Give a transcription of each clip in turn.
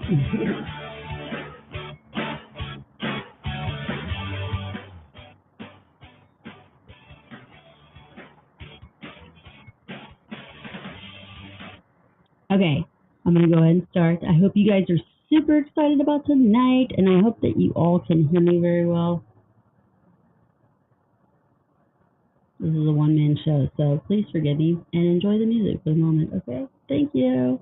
Okay, I'm gonna go ahead and start. I hope you guys are super excited about tonight, and I hope that you all can hear me very well. This is a one-man show, so please forgive me and enjoy the music for the moment, okay? Thank you.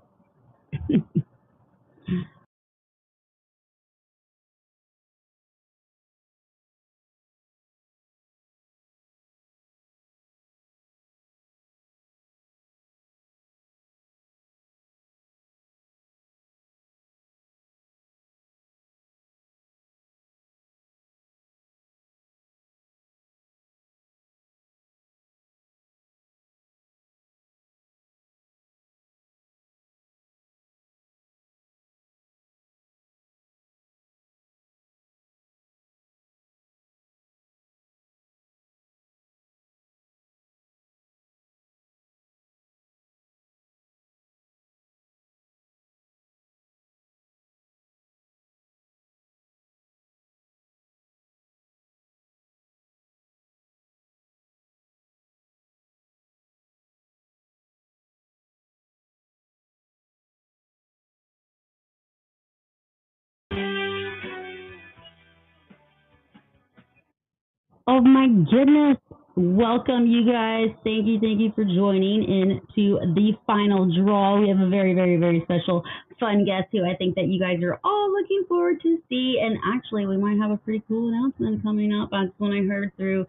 Oh my goodness. Welcome, you guys. Thank you for joining in to the final draw. We have a very, very, very special, fun guest who I think that you guys are all looking forward to see. And actually, we might have a pretty cool announcement coming up. That's when I heard through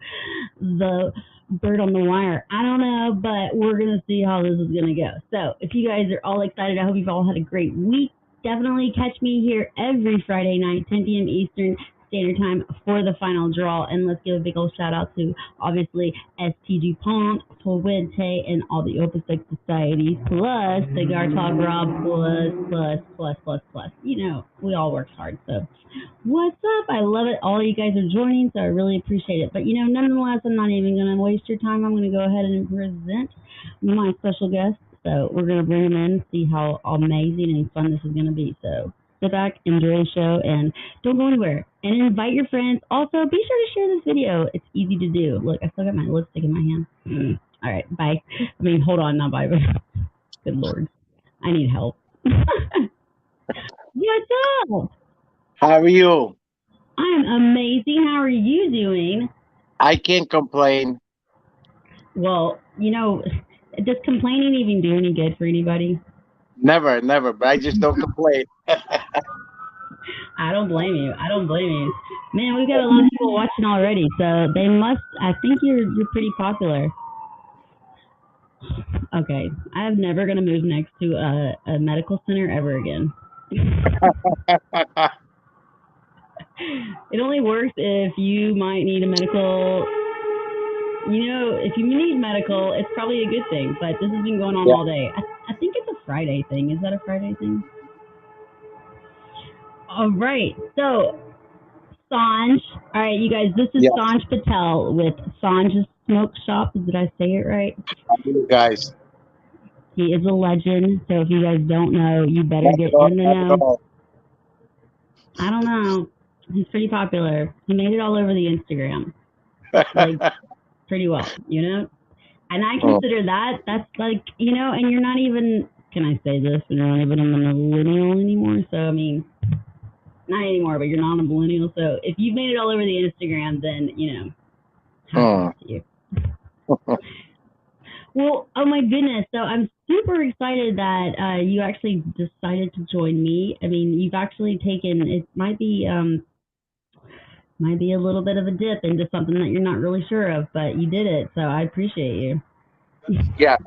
the bird on the wire. I don't know, but we're going to see how this is going to go. So if you guys are all excited, I hope you've all had a great week. Definitely catch me here every Friday night, 10 p.m. Eastern Standard Time for the final draw. And let's give a big old shout out to obviously STG Pump, Fuente, and all the Opposite Society, plus Cigar Talk Rob, plus. You know, we all work hard. So what's up? I love it. All you guys are joining, so I really appreciate it. But you know, nonetheless, I'm not even going to waste your time. I'm going to go ahead and present my special guest. So we're going to bring him in, see how amazing and fun this is going to be. So sit back, enjoy the show, and don't go anywhere. And invite your friends. Also, be sure to share this video. It's easy to do. Look, I still got my lipstick in my hand. All right, bye. I mean, hold on, not bye. Good Lord. I need help. What's up? How are you? I'm amazing. How are you doing? I can't complain. Well, you know, does complaining even do any good for anybody? Never, never. But I just don't complain. I don't blame you. I don't blame you. Man, we've got a lot of people watching already, so they must. I think you're pretty popular. Okay, I'm never gonna move next to a medical center ever again. It only works if you might need a medical. You know, if you need medical, it's probably a good thing. But this has been going on Yeah. all day. I think it's a Friday thing. Is that a Friday thing? All right. So Sanj. All right, you guys. This is Yeah. Sanj Patel with Sanj's Smoke Shop. Did I say it right? You guys. He is a legend. So if you guys don't know, you better Not get at all. in the Not at know. all. I don't know. He's pretty popular. He made it all over the Instagram, like pretty well, you know. And I Oh. consider that's like, you know. And you're not even. Can I say this? You're not even a millennial anymore. So I mean, not anymore, but you're not a millennial. So if you've made it all over the Instagram, then you know, hats Oh. off to you. Well, oh my goodness. So I'm super excited that you actually decided to join me. I mean, you've actually taken it might be a little bit of a dip into something that you're not really sure of, but you did it. So I appreciate you. Yeah.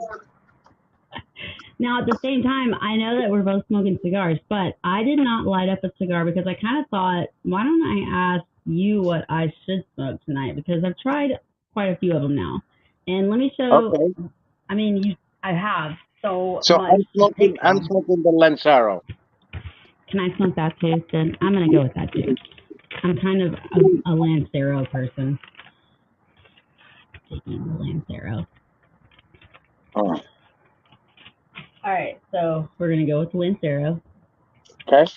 Now, at the same time, I know that we're both smoking cigars, but I did not light up a cigar because I kind of thought, why don't I ask you what I should smoke tonight? Because I've tried quite a few of them now. And let me show, Okay. I mean, I have so So much to pick I'm from. smoking the Lancero. Can I smoke that too? Then I'm going to go with that too. I'm kind of a Lancero person. Taking the Lancero. Oh. All right, so we're going to go with the Lancero. Okay.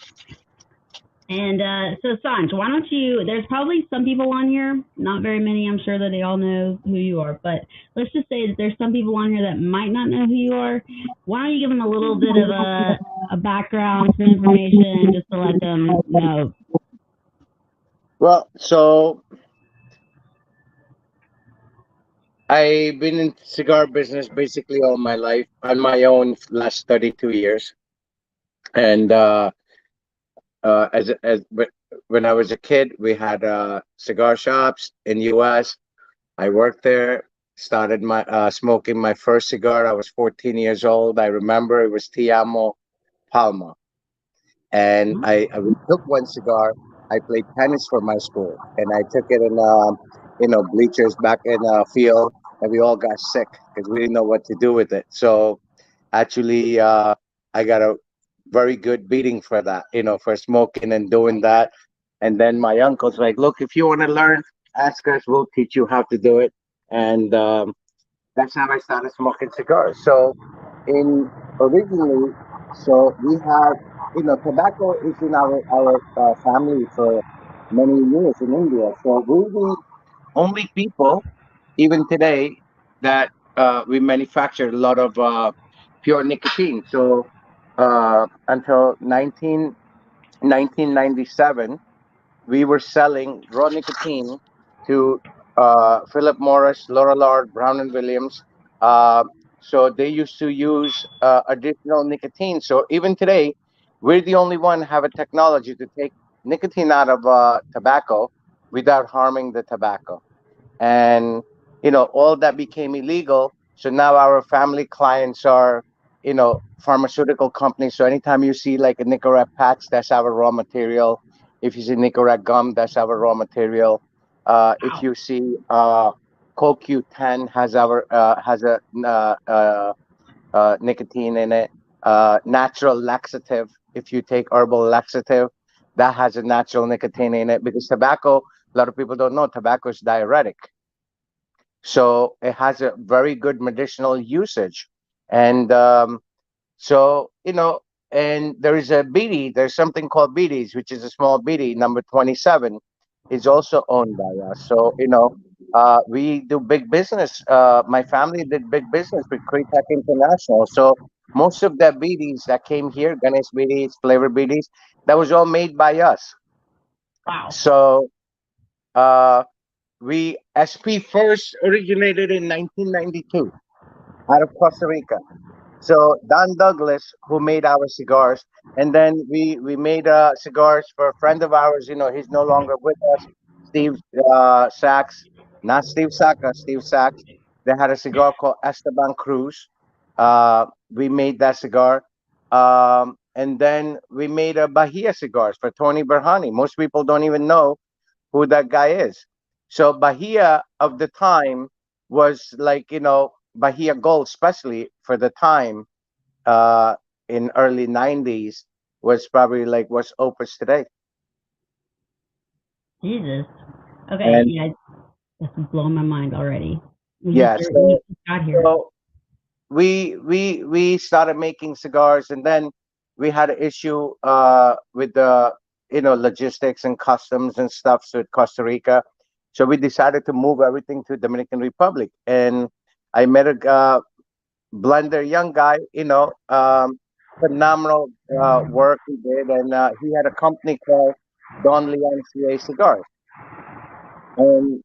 And so, Sanj, why don't you? There's probably some people on here, not very many. I'm sure that they all know who you are, but let's just say that there's some people on here that might not know who you are. Why don't you give them a little bit of a background, some information, just to let them know? Well, so I've been in cigar business basically all my life on my own last 32 years. And when I was a kid, we had cigar shops in US. I worked there, started my smoking my first cigar. I was 14 years old. I remember it was Tiamo Palma. And we took one cigar. I played tennis for my school, and I took it in bleachers back in field, and we all got sick because we didn't know what to do with it. So actually, I got a very good beating for that, for smoking and doing that. And then my uncle's like, "Look, if you want to learn, ask us. We'll teach you how to do it." And that's how I started smoking cigars. So in originally, so we have, tobacco is in our family for many years in India. So we're the only people, even today, that we manufacture a lot of pure nicotine. So until 1997, we were selling raw nicotine to Philip Morris, Lorillard, Brown and Williams. Uh, so they used to use additional nicotine. So even today, we're the only one have a technology to take nicotine out of tobacco without harming the tobacco. And all that became illegal. So now our family clients are pharmaceutical companies. So anytime you see like a Nicorette patch, that's our raw material. If you see Nicorette gum, that's our raw material. If you see CoQ10 has a nicotine in it. Natural laxative, if you take herbal laxative, that has a natural nicotine in it, because tobacco, a lot of people don't know, tobacco is diuretic. So it has a very good medicinal usage. And so, and there is a BD, there's something called BDs, which is a small BD, number 27, is also owned by us. So, we do big business. My family did big business with Cretek International. So most of the BDs that came here, Ganesh BDs, flavor BDs, that was all made by us. Wow. So uh, we SP first originated in 1992 out of Costa Rica. So Don Douglas, who made our cigars, and then we made cigars for a friend of ours. He's no longer with us. Steve Sachs, not Steve Saka, Steve Sachs. They had a cigar called Esteban Cruz. We made that cigar, and then we made a Bahia cigars for Tony Berhani. Most people don't even know who that guy is. So Bahia of the time was like, Bahia Gold, especially for the time, uh, in early 90s, was probably like what's Opus today. Jesus. Okay. And Yeah, this is blowing my mind already. yeah, We so just got here. so we started making cigars, and then we had an issue with the logistics and customs and stuff with Costa Rica. So we decided to move everything to Dominican Republic, and I met a blender young guy, phenomenal work he did, and he had a company called Don Leon CA Cigars. And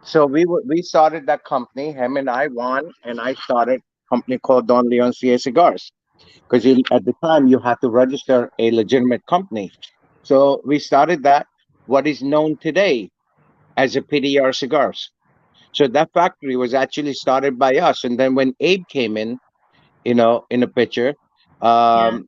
so we started that company, him and I, Juan, and I started a company called Don Leon CA Cigars, because at the time you had to register a legitimate company. So we started that, what is known today as a PDR Cigars. So that factory was actually started by us, and then when Abe came in a picture, Yeah. um,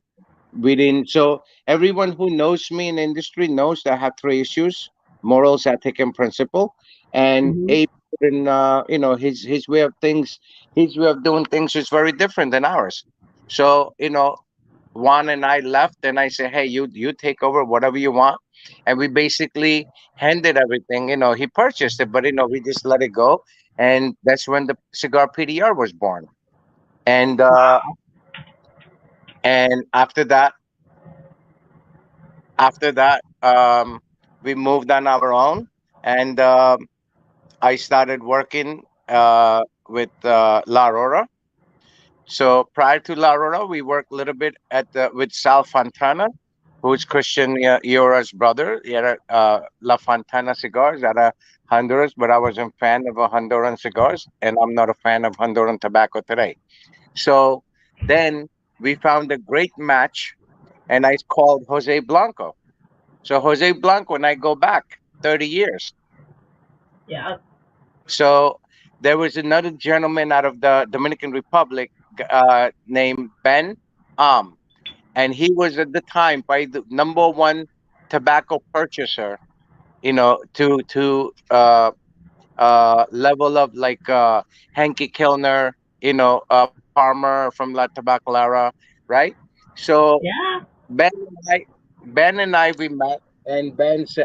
we didn't. So everyone who knows me in the industry knows that I have three issues: morals, ethic, and principle. And Hmm. Abe, in his way of things, his way of doing things is very different than ours. So Juan and I left, and I said, "Hey, you take over whatever you want," and we basically handed everything. He purchased it, but we just let it go, and that's when the cigar PDR was born. And after that, After that, we moved on our own, and I started working with La Aurora. So prior to La Aurora, we worked a little bit with Sal Fontana, who's Christian Iora's brother. He had La Fontana cigars out of Honduras, but I wasn't a fan of Honduran cigars, and I'm not a fan of Honduran tobacco today. So then we found a great match, and I called Jose Blanco. So Jose Blanco and I go back 30 years. Yeah. So there was another gentleman out of the Dominican Republic named Ben Am, and he was at the time by the number one tobacco purchaser. To level of like Henke Kilner, Palmer from La Tabacalera, right? So Yeah. Ben and I, Ben and I, we met, and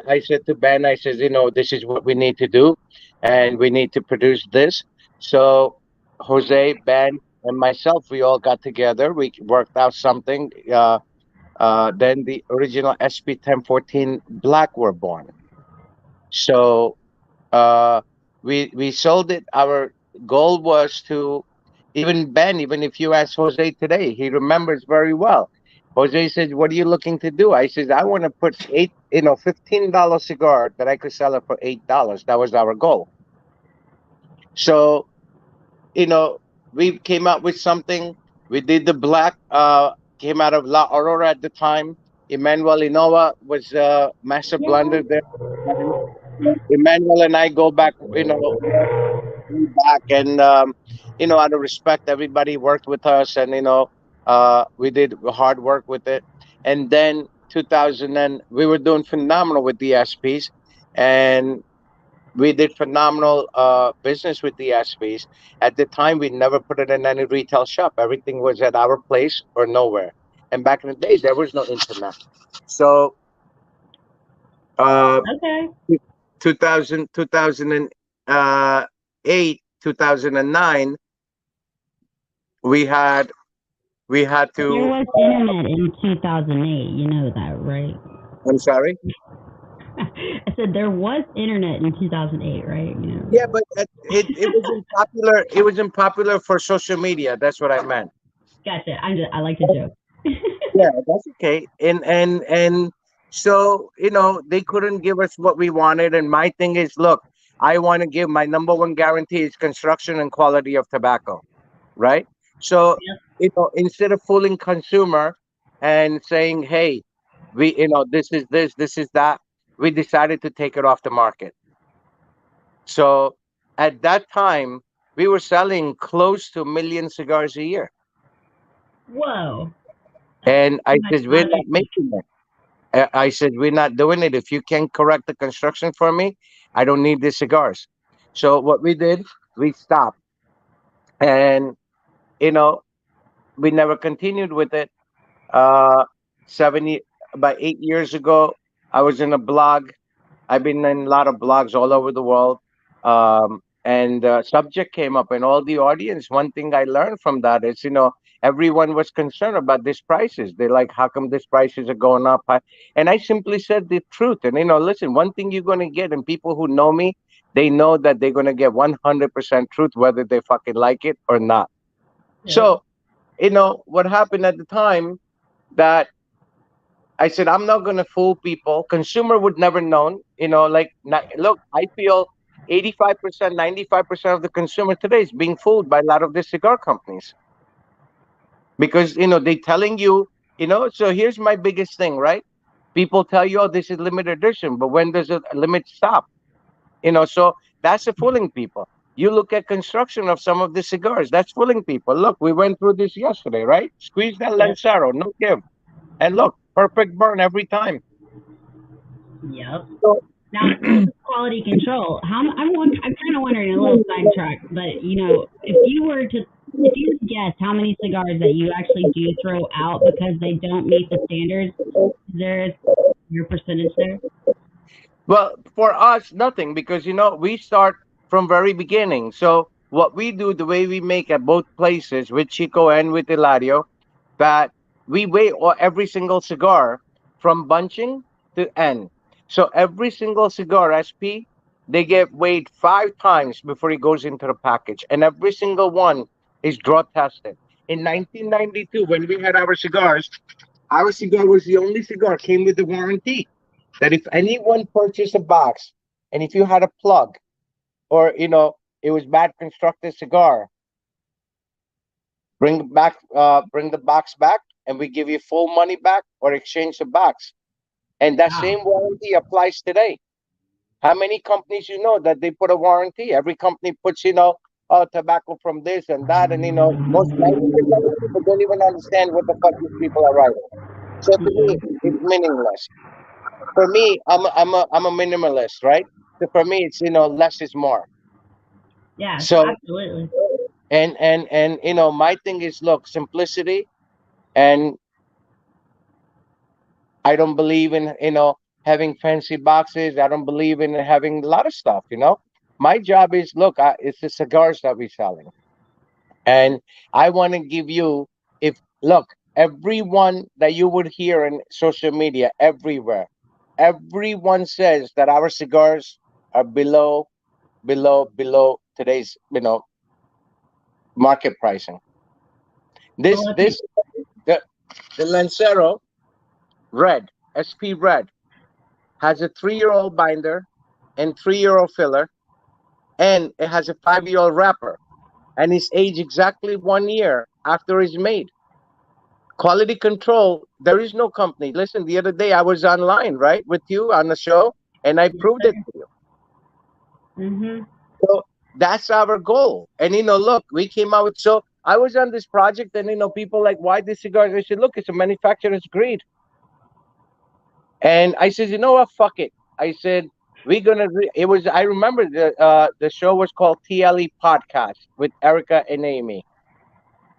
I said to Ben, I says, this is what we need to do, and we need to produce this. So Jose, Ben, and myself, we all got together. We worked out something. Then the original SP 1014 Black were born. So uh, we sold it. Our goal was to even Ben, even if you ask Jose today, he remembers very well. Jose says, "What are you looking to do?" I says, "I want to put $15 cigar that I could sell it for $8. That was our goal." So you know, we came up with something. We did the black. Came out of La Aurora at the time. Emmanuel Inoa was master Yeah. blender there. Emmanuel and I go back, way back, and out of respect, everybody worked with us, and we did hard work with it. And then 2000, and we were doing phenomenal with the SPs, and we did phenomenal business with the SPs. At the time, we never put it in any retail shop. Everything was at our place or nowhere. And back in the days, there was no internet. So, uh, Okay. 2000, 2008, 2009, we had we had There to. was internet in 2008. You know that, right? I'm sorry. I said there was internet in 2008, right? You Yeah, know. but it wasn't popular. It wasn't popular for social media. That's what I meant. Gotcha. I like to joke. Yeah, that's okay. And so they couldn't give us what we wanted. And my thing is, look, I want to give my number one guarantee is construction and quality of tobacco, right? So instead of fooling consumer and saying, hey, this is this is that, we decided to take it off the market. So at that time, we were selling close to a million cigars a year. Whoa, that's And I too much said, we're not quantity. making it. I said, we're not doing it. If you can't correct the construction for me, I don't need these cigars. So what we did, we stopped. And, you know, we never continued with it. Uh, 70, about 8 years ago, I was in a blog. I've been in a lot of blogs all over the world. And subject came up, and all the audience. One thing I learned from that is, everyone was concerned about these prices. They're like, how come these prices are going up? And I simply said the truth. And, listen, one thing you're going to get, and people who know me, they know that they're going to get 100% truth, whether they fucking like it or not. Yep. So, what happened at the time that I said, I'm not going to fool people. Consumer would never known, look, I feel 85%, 95% of the consumer today is being fooled by a lot of the cigar companies because, they telling you, so here's my biggest thing, right? People tell you, oh, this is limited edition, but when does a limit stop? So that's the fooling people. You look at construction of some of the cigars, that's fooling people. Look, we went through this yesterday, right? Squeeze that Yep. Lancero, no give. And look, perfect burn every time. Yep. So, Now this is quality control. I'm kind of wondering a little sidetrack, but if you were to guess how many cigars that you actually do throw out because they don't meet the standards, is there your percentage there? well, for us, nothing because we start from very beginning. So what we do, the way we make at both places with Chico and with Ilario, that we weigh every single cigar from bunching to end. So every single cigar SP, they get weighed 5 times before it goes into the package, and every single one is draw tested. In 1992, when we had our cigar was the only cigar came with the warranty that if anyone purchased a box and if you had a plug or it was bad constructed cigar, bring the box back, and we give you full money back or exchange the box. And that Wow. same warranty applies today. How many companies that they put a warranty? Every company puts tobacco from this and that, and most 90% of people don't even understand what the fuck these people are writing. So to me, it's meaningless. For me, I'm a minimalist, right? So for me, it's less is more. Yes, So absolutely. and my thing is, look, simplicity, and I don't believe in having fancy boxes. I don't believe in having a lot of stuff. My job is, look, it's the cigars that we're selling, and I want to give you. If look, everyone that you would hear in social media everywhere, everyone says that our cigars are below today's market pricing. Well, This if you, this the Lancero Red SP Red has a 3-year-old binder and 3-year-old filler, and it has a 5-year-old wrapper, and it's aged exactly 1 year after it's made. Quality control, there is no company. Listen, the other day I was online, right, with you on the show, and I yes, proved it sir. to you. Mhm. So that's our goal. And look, we came out with, so I was on this project, and people like, why this cigar? I said, look, it's a manufacturer's greed. And I said, you know what? Fuck it. I said, we're gonna. It was. I remember the show was called TLE Podcast with Erica and Amy.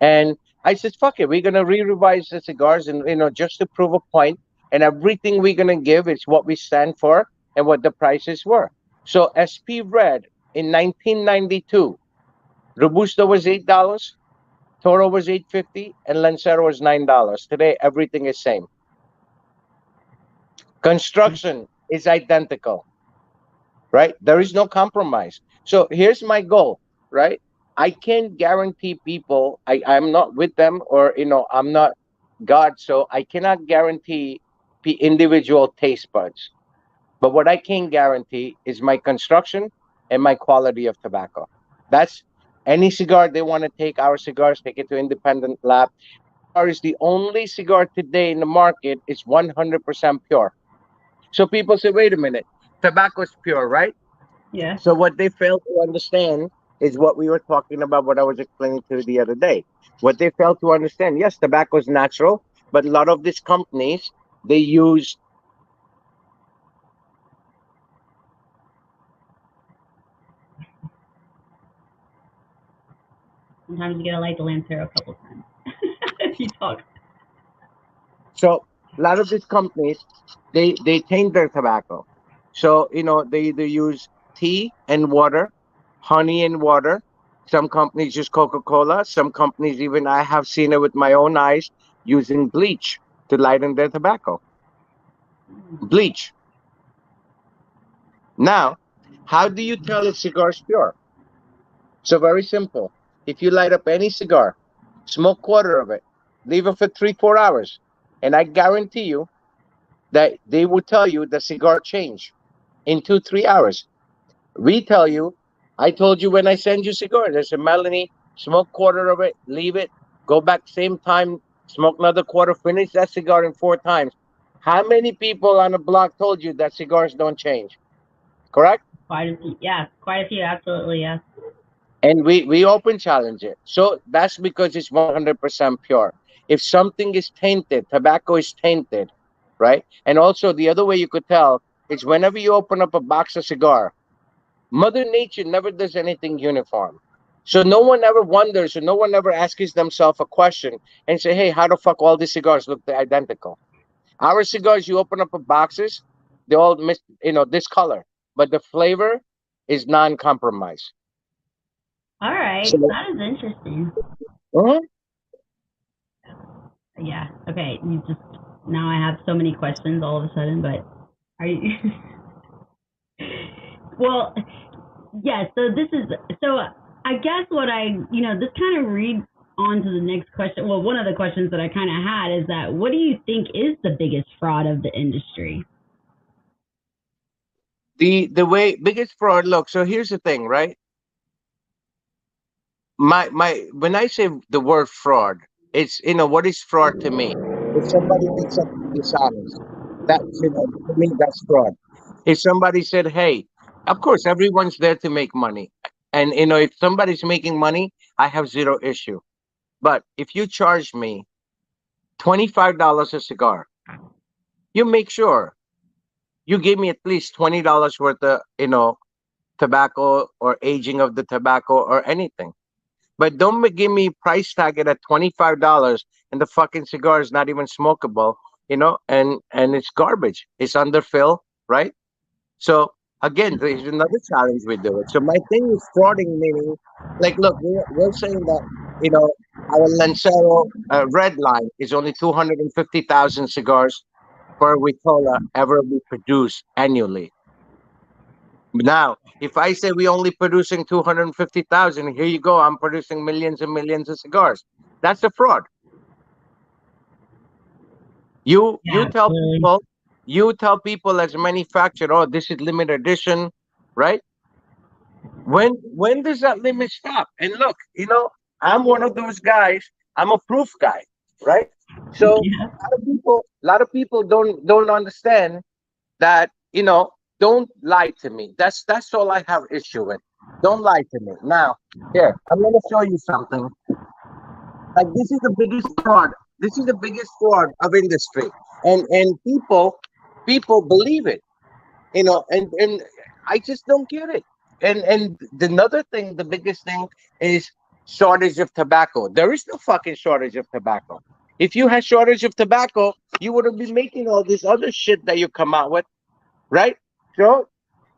And I said, fuck it. We're gonna re-revise the cigars, and just to prove a point. And everything we're gonna give is what we stand for and what the prices were. So SP Red in 1992, Robusto was $8, Toro was 8.50, and Lancero was $9. Today, everything is same. Construction is identical, right? There is no compromise. So here's my goal, right? I can't guarantee people, I'm not with them, or I'm not God, so I cannot guarantee individual taste buds. But what I can guarantee is my construction and my quality of tobacco. That's any cigar they want to take, our cigars, take it to independent lab. Cigar is the only cigar today in the market is 100% pure. So people say, wait a minute, tobacco is pure, right? Yes. So what they fail to understand is what we were talking about, what I was explaining to you the other day. What they fail to understand, yes, tobacco is natural, but a lot of these companies, they use. Sometimes you gotta light the Lancero a couple times. If you talk. So a lot of these companies, they taint their tobacco. So they either use tea and water, honey and water. Some companies use Coca-Cola. Some companies, even I have seen it with my own eyes, using bleach to lighten their tobacco. Bleach. Now, how do you tell if cigar is pure? So very simple. If you light up any cigar, smoke quarter of it, leave it for 3, 4 hours, and I guarantee you that they will tell you the cigar change in 2, 3 hours. We tell you, I told you when I send you cigar, there's a Melanie, smoke quarter of it, leave it, go back same time, smoke another quarter, finish that cigar in 4 times. How many people on the block told you that cigars don't change? Correct? Quite a few. Yes, quite a few. Absolutely. Yes. And we open challenge it. So that's because it's 100% pure. If something is tainted, tobacco is tainted, right? And also the other way you could tell is whenever you open up a box of cigar, Mother Nature never does anything uniform. So no one ever wonders, or no one ever asks themselves a question and say, hey, how the fuck all these cigars look identical? Our cigars, you open up a boxes, they all this color, but the flavor is non-compromised. All right. So, That is interesting. mhm. Yeah. Okay. You just. Now I have so many questions all of a sudden, but are you? Well, yeah. So this is so. I guess what this kind of reads on to the next question. Well, one of the questions that I kind of had is that what do you think is the biggest fraud of the industry? The way biggest fraud. Look, so here's the thing, right? My when I say the word fraud, it's what is fraud to me? If somebody did something dishonest, that's to me that's fraud. If somebody said, "Hey," of course everyone's there to make money, and if somebody's making money, I have zero issue. But if you charge me $25 a cigar, you make sure you give me at least $20 worth of tobacco or aging of the tobacco or anything. But don't give me price tag it at $25 and the fucking cigar is not even smokable, and it's garbage. It's underfill, right? So again, there's another challenge we do it. So my thing is frauding, meaning, like, look, we're saying that our Lancero red line is only 250,000 cigars per Vitola ever be produced annually. Now, if I say we only producing 250,000, here you go. I'm producing millions and millions of cigars. That's a fraud. You Yeah, you tell really. people, as a manufacturer, oh, this is limited edition, right? When does that limit stop? And look, I'm one of those guys. I'm a proof guy, right? So Yeah. a lot of people don't understand that don't lie to me. That's all I have issue with. Don't lie to me. Now, here, I'm gonna show you something. Like, this is the biggest fraud. This is the biggest fraud of industry, and people believe it. And I just don't get it. And the another thing, the biggest thing is shortage of tobacco. There is no fucking shortage of tobacco. If you had shortage of tobacco, you wouldn't be making all this other shit that you come out with, right? So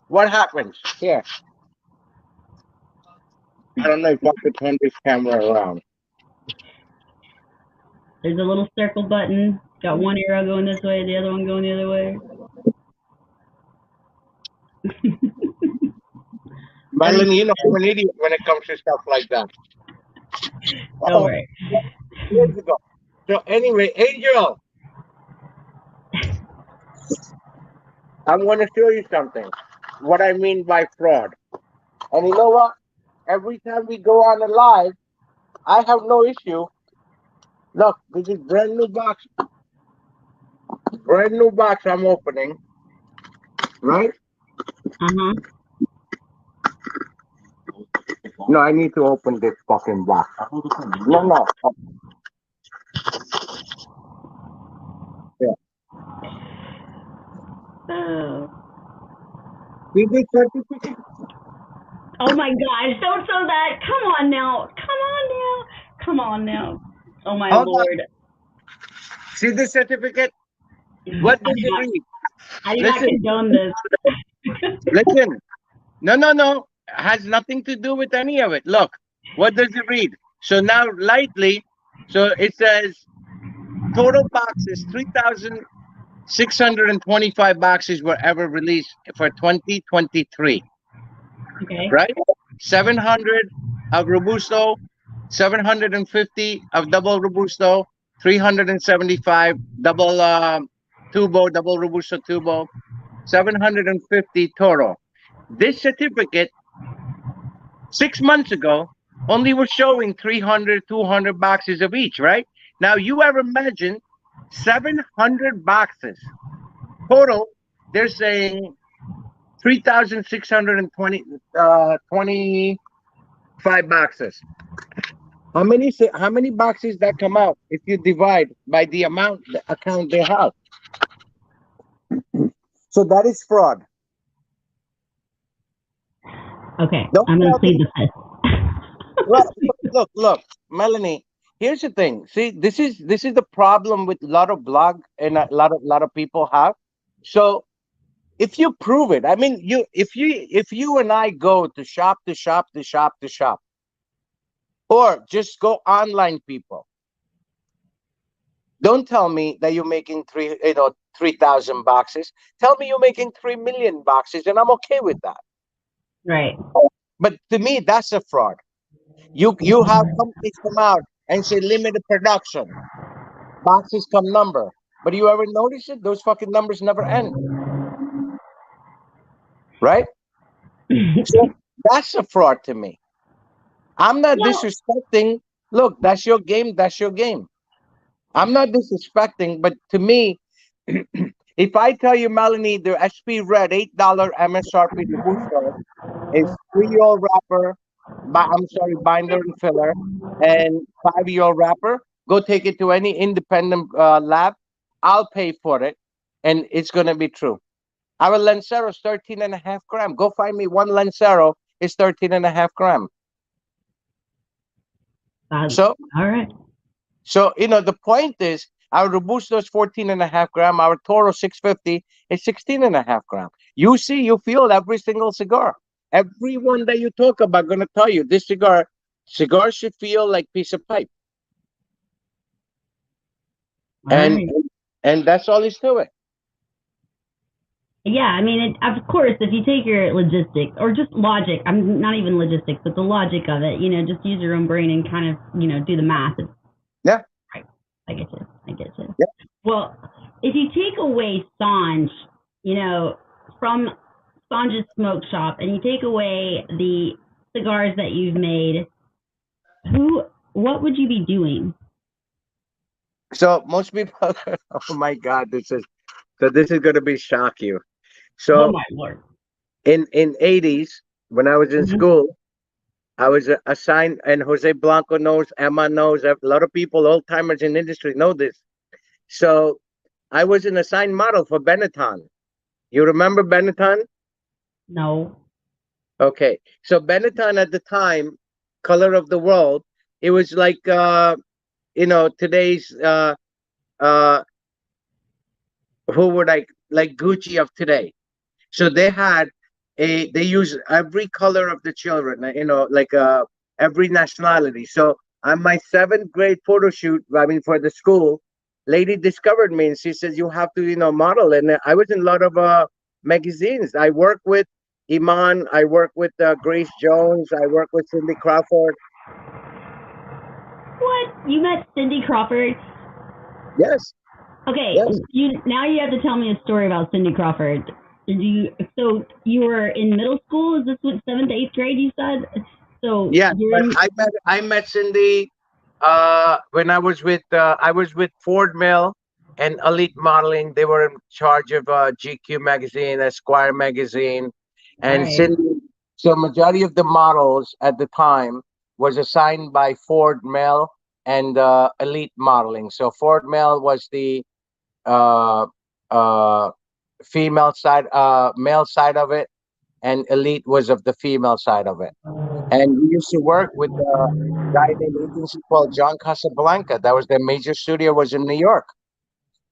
what happens here? I don't know if I could turn this camera around. There's a little circle button. Got one arrow going this way, the other one going the other way. Melanie, I'm an idiot when it comes to stuff like that. Don't Oh, worry. years ago. So anyway, Angel, I'm going to show you something. What I mean by fraud. And you know what? Every time we go on a live, I have no issue. Look, this is brand new box. Brand new box I'm opening, right? Uh huh. No, I need to open this fucking box. No, no. Yeah. Oh. See this certificate? Oh my gosh! Don't show that. Come on now. Come on now. Come on now. Oh my Hold on. lord. See this certificate? What I does do it not. read? I do not Listen, condone this. listen. No, no, no. Has nothing to do with any of it. Look, what does it read? So now, lightly, so it says total boxes 3,625 boxes were ever released for 2023, Okay. right? 700 of Robusto, 750 of double Robusto, 375 double Tubo, double Robusto Tubo, 750 Toro. This certificate 6 months ago only was showing 300, 200 boxes of each, right? Now you ever imagine 700 boxes total? They're saying 3,620 25 boxes. How many boxes that come out if you divide by the amount the account they have? So that is fraud. Okay. Don't I'm gonna tell plead me. the Look, fifth. look, Melanie. Here's the thing. See, this is the problem with a lot of blog and a lot of people have. So if you prove it, I mean, if you and I go to shop to shop to shop to shop, or just go online, people, Don't tell me that you're making 3,000 boxes. Tell me you're making 3 million boxes, and I'm okay with that. Right. But to me, that's a fraud. You have companies come out and say limited production, boxes come number. But you ever notice it? Those fucking numbers never end, right? So that's a fraud to me. I'm not Well, disrespecting. Look, that's your game. That's your game. I'm not disrespecting, but to me, if I tell you, Melanie, the SP Red $8 MSRP Robusto is 3-year-old wrapper, I'm sorry, binder and filler, and 5-year-old wrapper, go take it to any independent lab. I'll pay for it, and it's going to be true. Our Lancero is 13.5 gram. Go find me one Lancero is 13.5 gram. So all right. So, the point is our Robusto is 14.5 gram, our Toro 650 is 16.5 gram. You see, you feel every single cigar. Everyone that you talk about gonna tell you this cigar should feel like piece of pipe. All And right. and that's all is to it. Yeah, I mean, of course, if you take your logistics or just logic, I'm not even logistics, but the logic of it, just use your own brain and kind of, do the math. Yeah. Right. I get you. I get you. Yeah. Well, if you take away Sanj, from Sanj's smoke shop, and you take away the cigars that you've made, what would you be doing? So most people oh my God, this is gonna be shock you. Oh So my lord. in 80s, when I was in Mhm. school, I was assigned, and Jose Blanco knows, Emma knows, a lot of people, old timers in industry know this. So I was an assigned model for Benetton. You remember Benetton? No. Okay. So Benetton at the time, color of the world, it was like today's uh who would like Gucci of today. So they use every color of the children, like every nationality. So on my 7th grade photo shoot, I mean for the school, lady discovered me and she says you have to model. And I was in a lot of magazines. I work with Iman. I work with Grace Jones. I work with Cindy Crawford. What? You met Cindy Crawford? Yes, Okay, yes. you have to tell me a story about Cindy Crawford. So you were in middle school? Is this what, 7th to 8th grade you said? So Yeah, you're but in. I met Cindy when I was with Ford Mill and Elite Modeling. They were in charge of GQ magazine, Esquire magazine, All and right. Cindy. So majority of the models at the time was assigned by Ford Mill and Elite Modeling. So Ford Mill was the uh, uh, male side of it, and Elite was of the female side of it. And we used to work with a guy named agency called John Casablanca. That was their major studio was in New York.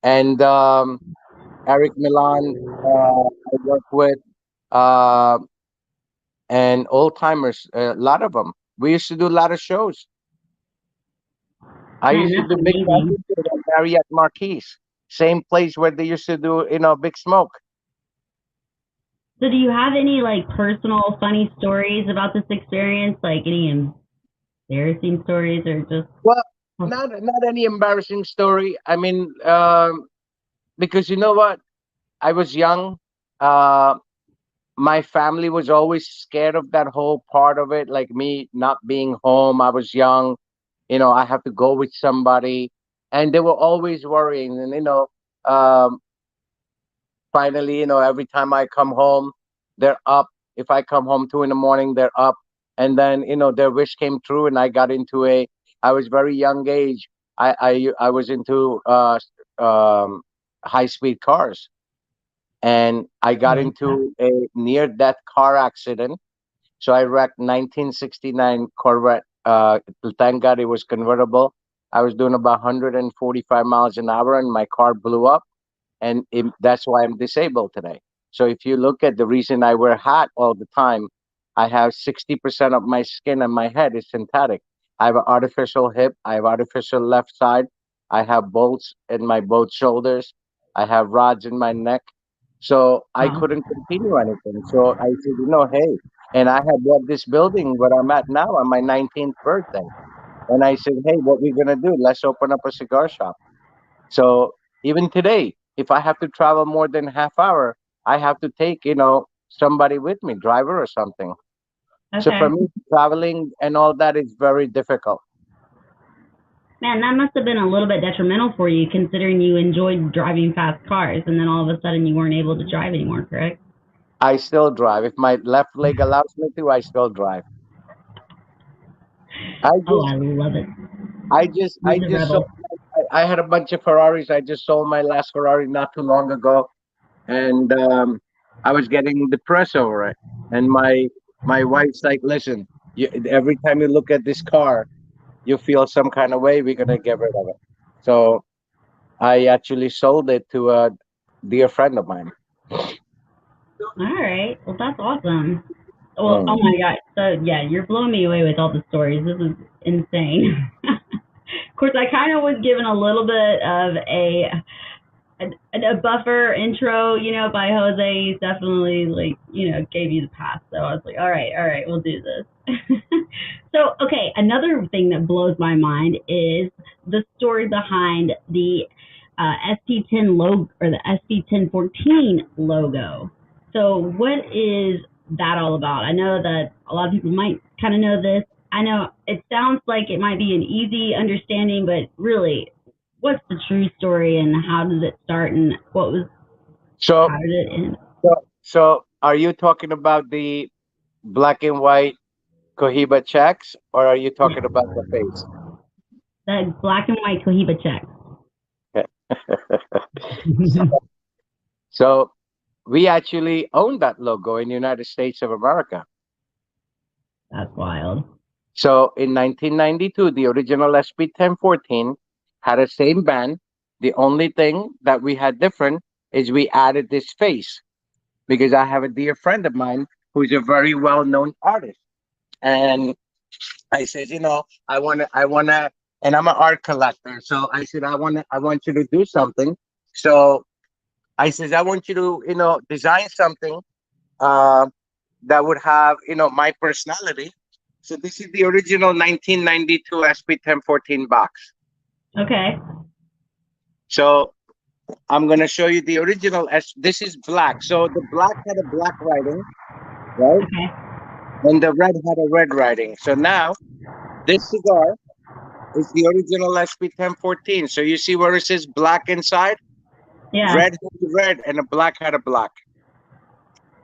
And Eric Milan, I worked with, uh, and old timers, a lot of them. We used to do a lot of shows. I Man, used to that's do big amazing. parties at Marriott Marquis, same place where they used to do, Big Smoke. So do you have any like personal funny stories about this experience? Like any embarrassing stories or just Well, oh, not any embarrassing story. I mean, because you know what? I was young. Uh, my family was always scared of that whole part of it, like me not being home. I was young, I have to go with somebody, and they were always worrying. And um, finally, every time I come home, they're up. If I come home 2 in the morning, they're up. And then their wish came true, and I got into I was very young age. I was into high speed cars, and I I got like that. into a near death car accident. So I wrecked 1969 Corvette. Thank God it was convertible. I was doing about 145 miles an hour, and my car blew up, and that's why I'm disabled today. So if you look at the reason I wear hat all the time, I have 60% of my skin on my head is synthetic. I have an artificial hip. I have artificial left side. I have bolts in my both shoulders. I have rods in my neck. So I Wow. couldn't continue anything. So I said, hey, and I had bought this building where I'm at now on my 19th birthday. And I said, hey, what we gonna do? Let's open up a cigar shop. So even today, if I have to travel more than half hour, I have to take, somebody with me, driver or something. So for Okay. me, traveling and all that is very difficult. Man, that must have been a little bit detrimental for you considering you enjoyed driving fast cars and then all of a sudden you weren't able to drive anymore, correct? I still drive. If my left leg allows me to, I still drive. I Oh, just, I love it. I He's a just sold. rebel. I had a bunch of Ferraris. I just sold my last Ferrari not too long ago, and I was getting depressed over it. And my wife's like, "Listen, every time you look at this car, you feel some kind of way. We're gonna get rid of it." So I actually sold it to a dear friend of mine. All right. Well, that's awesome. Well, oh Mm. my God. So, yeah, you're blowing me away with all the stories. This is insane. Of course, I kind of was given a little bit of a buffer intro, by Jose. He's definitely like, gave you the pass. So I was like, all right, we'll do this. So, okay, another thing that blows my mind is the story behind the ST10 logo or the ST1014 logo. So, what is that all about? I know that a lot of people might kind of know this. I know it sounds like it might be an easy understanding, but really, what's the true story and how did it start and So how did it end? so are you talking about the black and white Cohiba checks, or are you Yeah, talking about the face? the black and white Cohiba check. So we actually own that logo in the United States of America. That's wild. So in 1992, the original SP 1014 had the same band. The only thing that we had different is we added this face because I have a dear friend of mine who's a very well known artist. And I said, and I'm an art collector. So I said, I want you to do something. So I says, I want you to, design something uh, that would have, my personality. So this is the original 1992 SP 1014 box. Okay. So I'm gonna show you the original. This is black. So the black had a black writing, right? Okay. And the red had a red writing. So now this cigar is the original SP 1014. So you see where it says black inside? Yeah. Red had a red and a black had a black.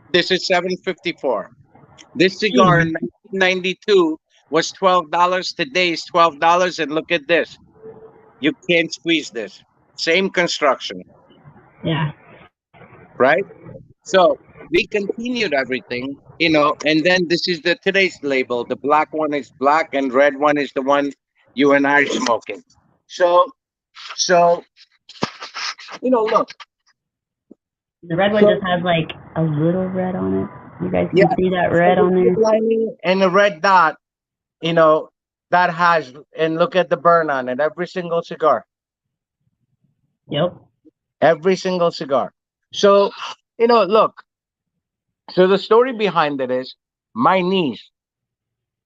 This is 754. This cigar in Mm. 1992 was $12. Today is $12. And look at this. You can't squeeze this. Same construction, Yeah. right? So we continued everything, and then this is the today's label. The black one is black and red one is the one you and I are smoking. So, so, look. The red one So just has like a little red on it. You guys yeah, can see that so red the on blue there? lining and the red dot, you know, that has, and look at the burn on it. Yep. Every single cigar. So, look. So the story behind it is my niece,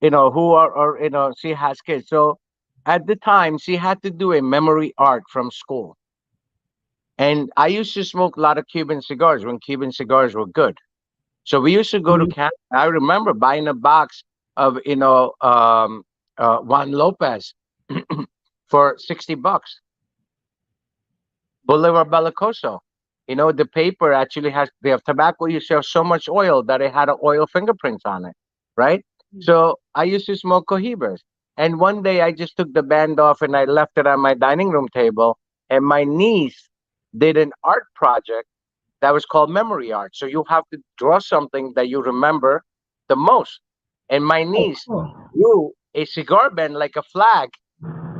who are she has kids. So at the time, she had to do a memory art from school. And I used to smoke a lot of Cuban cigars when Cuban cigars were good. So we used to go to Hmm. Canada. I remember buying a box of, Juan Lopez for $60. Bolivar Belicoso. The paper actually has the tobacco used to have so much oil that it had a oil fingerprints on it, right? So I used to smoke Cohibas. And one day I just took the band off and I left it on my dining room table. And my niece did an art project that was called memory art. So you have to draw something that you remember the most. And my Oh, niece cool. drew a cigar band like a flag,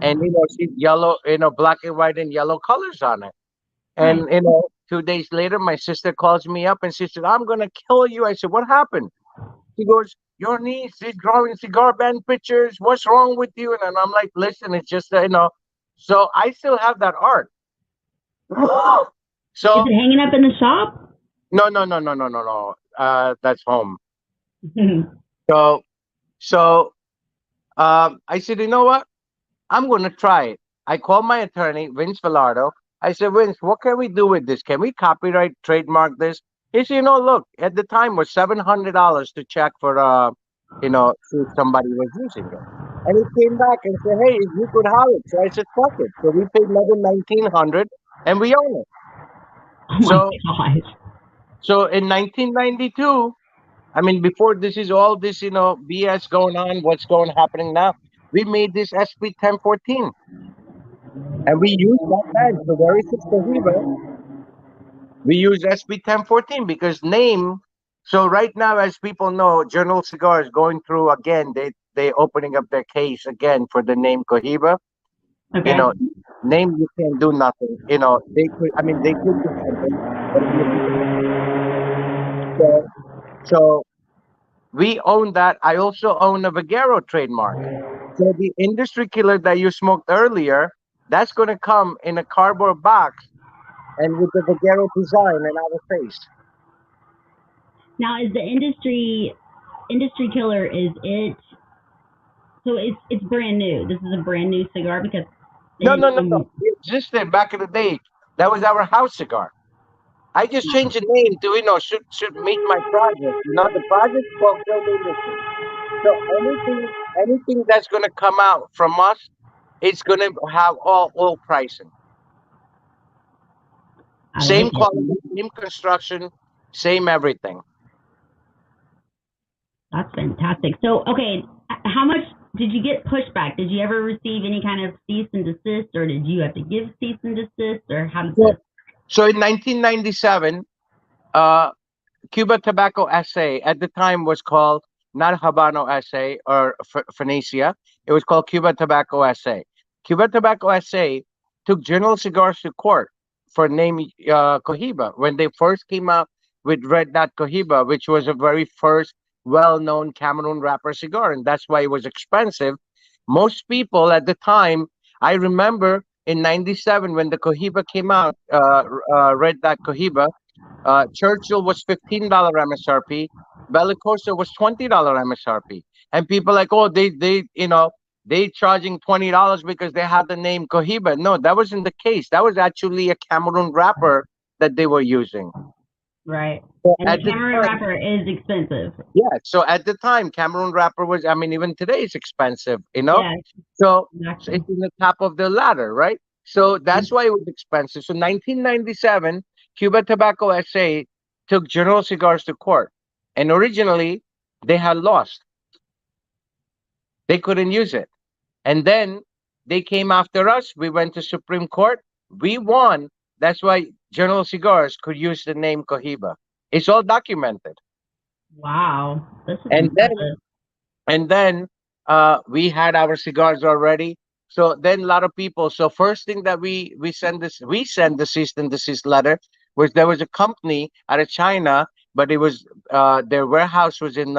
and she yellow, black and white and yellow colors on it. Nice. And 2 days later, my sister calls me up and she said, "I'm gonna kill you." I said, "What happened?" She goes, "Your niece is drawing cigar band pictures. What's wrong with you?" And I'm like, "Listen, it's just So I still have that art. Is So it hanging up in the shop? no, no, no, no, no, no, no. That's home. So so I said, you know what? I'm gonna try it. I called my attorney, Vince Velardo. I said, Vince, what can we do with this? Can we copyright, trademark this? He said, look, at the time was $700 to check for see if somebody was using it. And he came back and said, hey, you could have it. So I said, fuck it. So we paid another 1900 and we own it. Oh my So gosh. so in 1992, I mean, before this is all this, BS going on, what's going happening now, we made this SP 1014. And we use that brand. So there is a Cohiba. We use SB 1014 because name. So right now, as people know, Journal Cigar is going through again. They opening up their case again for the name Cohiba. You Okay. know, name you can't do nothing. They could. I mean, they could do something, but it would be so. So we own that. I also own a Vigero trademark. So the industry killer that you smoked earlier, that's going to come in a cardboard box and with the Vigero design and our face. Now, is the industry killer? Is it? So it's brand new. This is a brand new cigar because No, it. no, no, no. It existed back in the day. That was our house cigar. I just changed the name to, should meet my project. The project called Kill the Industry. So anything that's gonna come out from us, it's gonna have all pricing. I like Same it. quality, same construction, same everything. That's fantastic. So, okay, how much did you get pushback? Did you ever receive any kind of cease and desist, or did you have to give cease and desist, or how did So, this? so in 1997, uh, Cuba Tobacco SA at the time was called not Habano SA or Phoenicia. It was called Cuba Tobacco SA. Cuba Tobacco SA took General Cigars to court for name Cohiba when they first came out with Red Dot Cohiba, which was a very first well-known Cameroon wrapper cigar, and that's why it was expensive. Most people at the time, I remember in '97 when the Cohiba came out, Red Dot Cohiba. Churchill was $15 MSRP. Bellicosa was $20 MSRP. And people like, oh, they charging $20 because they have the name Cohiba. No, that wasn't the case. That was actually a Cameroon wrapper that they were using. Right. So And the at the Cameroon time, wrapper is expensive. yeah. So at the time, Cameroon wrapper was. I mean, even today it's expensive. Yeah, So exactly. it's in the top of the ladder, right? So that's why it was expensive. So 1997, Cuba Tobacco SA took General Cigars to court, and originally they had lost. They couldn't use it, and then they came after us. We went to Supreme Court. We won. That's why General Cigars could use the name Cohiba. It's all documented. Wow, this is And then impressive. and then we had our cigars already. So then a lot of people. So first thing that we send the cease and desist letter was there was a company out of China, but it was their warehouse was in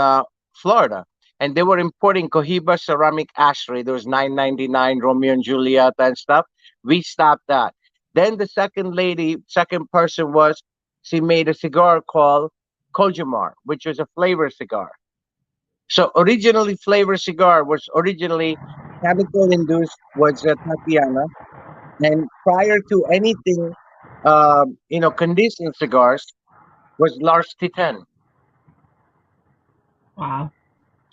Florida, and they were importing Cohiba ceramic ashtray. There was 999 Romeo and Juliet and stuff. We stopped that. Then the second person was she made a cigar called Kojimar, which was a flavor cigar. So originally, flavor cigar was originally chemical induced was Tatiana, and prior to anything, conditioned cigars was Lars Titan. Wow,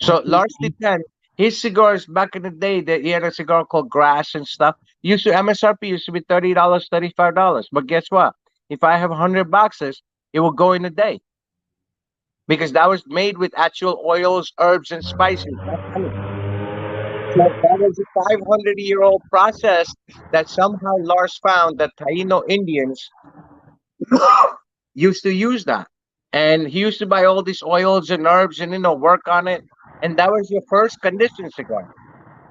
that's So Lars insane. Titan, his cigars back in the day, that he had a cigar called Grass and stuff. Used to MSRP used to be $30, $35. But guess what? If I have 100 boxes, it will go in a day because that was made with actual oils, herbs, and spices, not chemicals. So that was a 500-year-old process that somehow Lars found that Taino Indians used to use that. And he used to buy all these oils and herbs and, work on it. And that was your first conditioned cigar,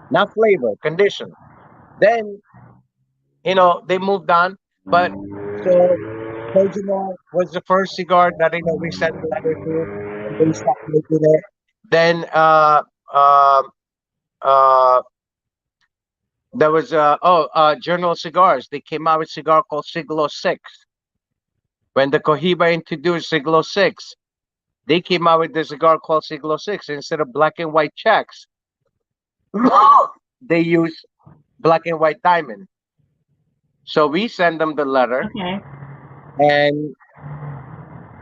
not flavor, condition. Then, they moved on. But so Kojima was the first cigar that, we sent a letter to, and they stopped making it. Then, uh, uh, There was Journal Cigars. They came out with a cigar called Siglo 6. When the Cohiba introduced Siglo 6, they came out with the cigar called Siglo 6. Instead of black and white checks, they use black and white diamond. So we send them the letter, Okay. and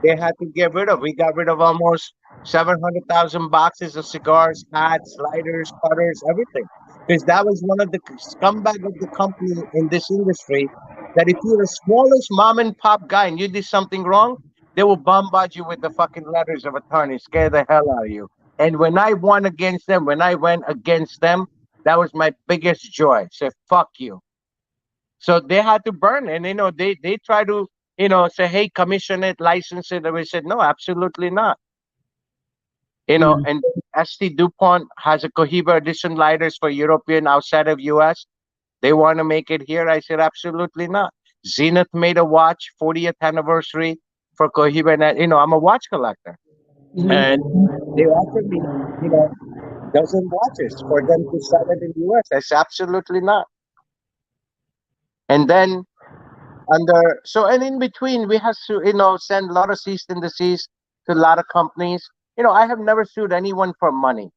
they had to get rid of. We got rid of almost 700,000 boxes of cigars, hats, lighters, cutters, everything. Because that was one of the scumbag of the company in this industry. That if you're the smallest mom and pop guy and you did something wrong, they will bombard you with the fucking letters of attorney, scare the hell out of you. And when I won against them, when I went against them, that was my biggest joy. Say fuck you. So they had to burn, and they try to say, hey, commission it, license it, and we said no, absolutely not. Mm. And ST DuPont has a Cohiba edition lighters for European outside of US. They want to make it here. I said absolutely not. Zenith made a watch 40th anniversary for Cohiba, and I'm a watch collector, and Mhm. they offered me dozen watches for them to sell it in the US. I said absolutely not. And then and in between we have to send a lot of cease and desist to a lot of companies. I have never sued anyone for money,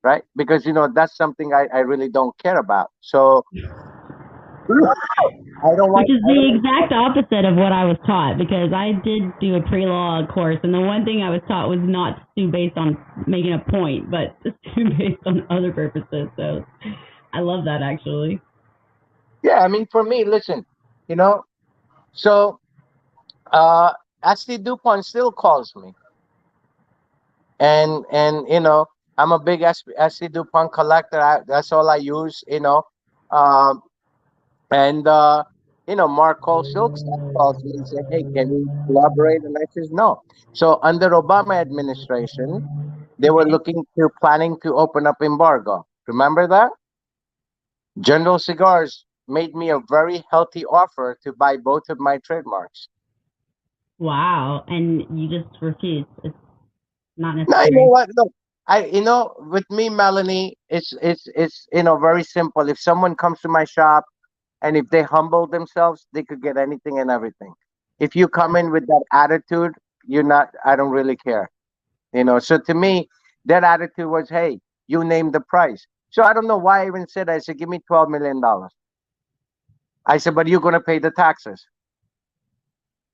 right? Because that's something I really don't care about. So Which is I the don't want exact opposite of what I was taught, because I did do a pre-law course, and the one thing I was taught was not to sue based on making a point, but to sue based on other purposes. So I love that, actually. yeah, I mean, for me, listen, you know so uh ST DuPont still calls me, and I'm a big ST DuPont collector. That's all I use. um And Mark Cole Silkstad calls me and said, "Hey, can we collaborate?" And I says, "No." So under Obama administration, they were Okay. looking to planning to open up embargo. Remember that? General Cigars made me a very healthy offer to buy both of my trademarks. Wow. And you just refused. It's not Now you know necessary. what? Look, with me, Melanie, it's very simple. If someone comes to my shop and if they humble themselves, they could get anything and everything. If you come in with that attitude, you're not. I don't really care. So to me, that attitude was, hey, you name the price. So I don't know why I even said. I said, give me $12 million. I said, but you're gonna pay the taxes.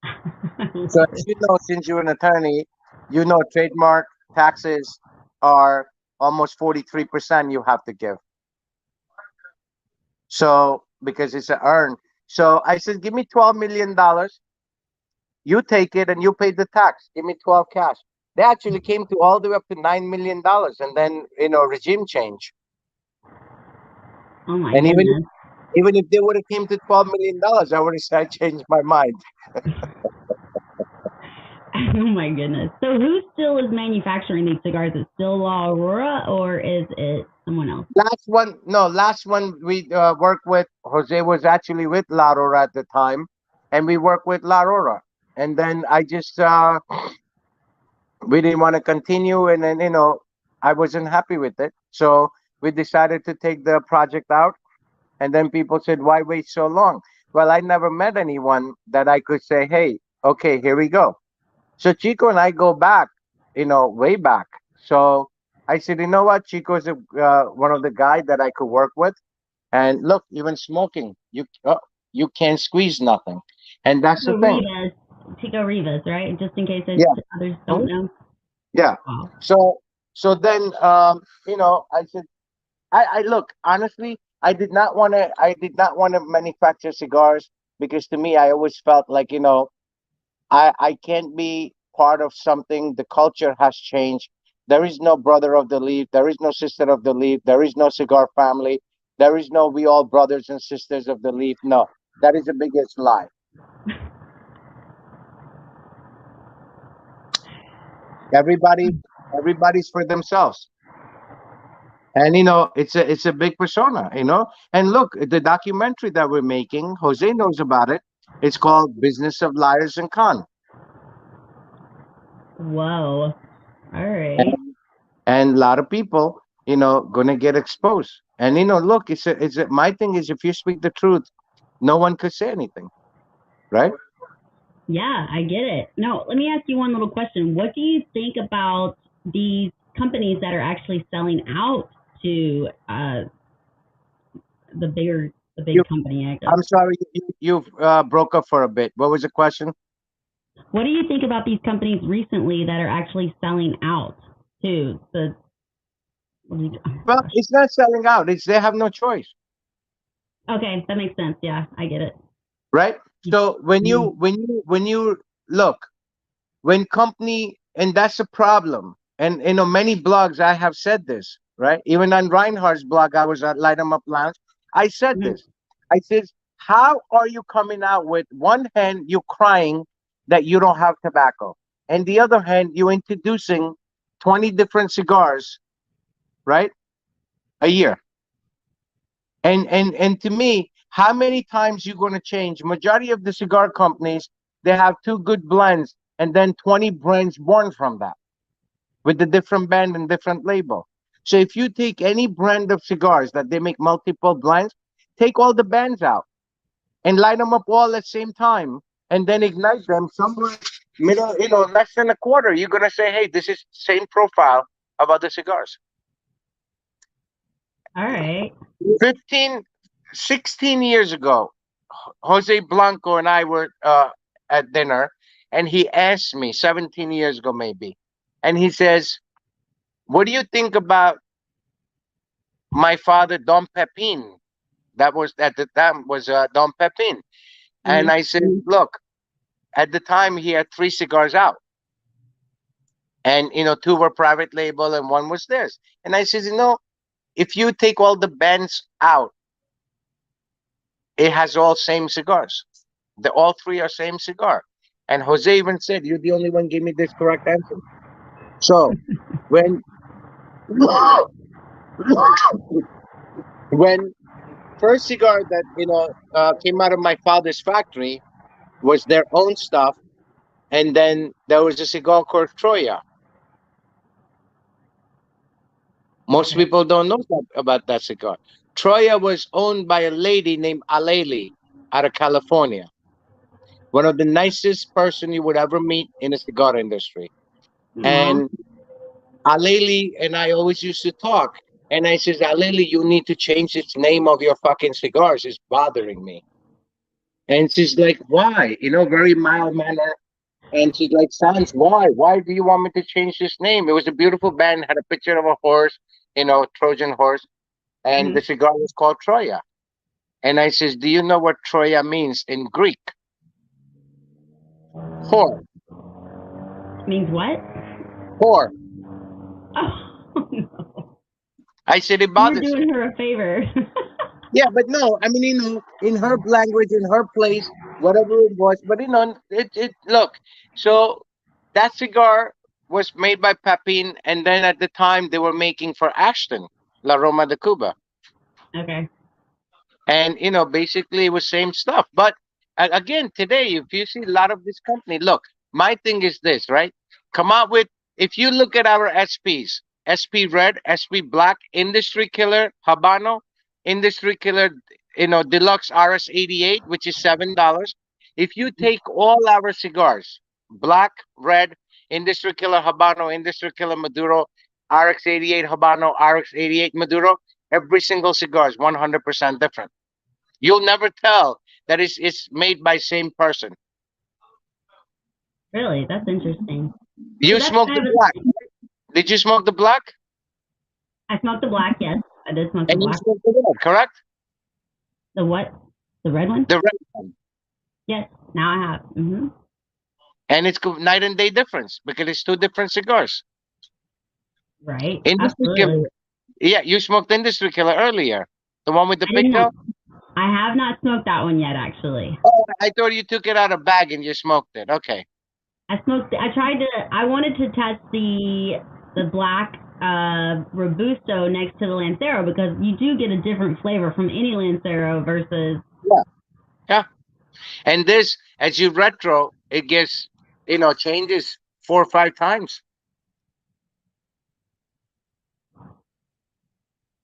I So love as it. you know, since you're an attorney, trademark taxes are almost 43% you have to give. So because it's a earn. So I said, give me $12 million. You take it and you pay the tax. Give me 12 cash. They actually came to all the way up to $9 million, and then regime change. Oh my And goodness. even if they would have came to $12 million, I would have said I changed my mind. Oh my goodness. So who still is manufacturing these cigars? Is it still La Aurora, or is it someone else? Last one, no, last one we worked with Jose was actually with La Aurora at the time, and we worked with La Aurora. And then I just we didn't want to continue, and then I wasn't happy with it, so we decided to take the project out. And then people said, why wait so long? Well, I never met anyone that I could say, hey, okay, here we go. So Chico and I go back, way back. So I said, you know what? Chico's one of the guys that I could work with. And look, even smoking, you can't squeeze nothing. And that's the Chico thing. Rivas. Chico Rivas, right? Just in case Yeah. others don't Mhm. know. Yeah. Wow. So then I said, I look, honestly, I did not want to manufacture cigars, because to me I always felt like, I can't be part of something. The culture has changed. There is no brother of the leaf, there is no sister of the leaf, there is no cigar family, there is no we all brothers and sisters of the leaf. No, that is the biggest lie. Everybody everybody's for themselves. And it's a big persona. And look, the documentary that we're making, Jose knows about it. It's called Business of Liars and Con. Whoa. All right. And a lot of people, gonna get exposed. And look, my thing is, if you speak the truth, no one could say anything, right? Yeah, I get it. No, let me ask you one little question. What do you think about these companies that are actually selling out to the You, big company, I guess? I'm sorry, you broke up for a bit. What was the question? What do you think about these companies recently that are actually selling out to the? Oh Well, gosh. it's not selling out. It's they have no choice, Okay, that makes sense. Yeah, I get it. right? So Mhm. when you look, when company, and that's the problem. And many blogs I have said this, right? Even on Reinhardt's blog, I was at Light 'em Up Lounge. I said Mhm. this. I says, how are you coming out with one hand you crying that you don't have tobacco, and the other hand you introducing 20 different cigars, right, a year? And to me, how many times you going to change? Majority of the cigar companies, they have two good blends and then 20 brands born from that with the different band and different label. So if you take any brand of cigars that they make multiple blends, take all the bands out and light them up all at the same time, and then ignite them somewhere middle, less than a quarter. You're gonna say, hey, this is same profile of other cigars. All right. 15, 16 years ago, Jose Blanco and I were at dinner, and he asked me 17 years ago maybe, and he says, what do you think about my father Don Pepin? That was at the time was Don Pepin. And Mhm. I said, look, at the time he had three cigars out, and two were private label and one was theirs. And I said, if you take all the bands out, it has all same cigars. The all three are same cigar. And Jose even said, you're the only one gave me this correct answer. So when when first cigar that came out of my father's factory was their own stuff, and then there was a cigar called Troya. Most Okay. people don't know about that cigar. Troya was owned by a lady named Aleli out of California, one of the nicest person you would ever meet in the cigar industry. Aw. And Aleli and I always used to talk. And I says, Aleli, you need to change this name of your fucking cigars. It's bothering me. And she's like, why? Very mild manner. And she's like, Sanj, why? Why do you want me to change this name? It was a beautiful band, had a picture of a horse, Trojan horse, and the Mhm. cigar was called Troya. And I says, do you know what Troya means in Greek? Whore. Means what? Whore. Oh no. I said, it You were bothers me. doing her a favor. Yeah, but no, I mean, in her language, in her place, whatever it was, but look, so that cigar was made by Papin, and then at the time they were making for Ashton, La Roma de Cuba. Okay. And basically it was same stuff. But again, today, if you see a lot of this company, look, my thing is this, right? Come out with, if you look at our SPs, SP red, SP black, industry killer habano, industry killer, deluxe RS 88, which is $7. If you take all our cigars, black, red, industry killer habano, industry killer maduro, RX 88 habano, RX 88 maduro, every single cigar is 100% different. You'll never tell that it's made by same person. Really, that's interesting. So You that's smoke the kind of black. Did you smoke the black? I smoked the black, yes. I did smoke the And you black. smoke the red, correct? The what? The red one? The red one. Yes. Now I have. And it's night and day difference because it's two different cigars. Right. Industry Absolutely. killer. Yeah, you smoked industry killer earlier. The one with the I did not. pigtail? I have not smoked that one yet, actually. Oh, I thought you took it out of bag and you smoked it. Okay. I smoked. I tried to. I wanted to test the black robusto next to the lancero because you do get a different flavor from any lancero versus. Yeah. Yeah. And this, as you retro, it gets, changes 4 or 5 times.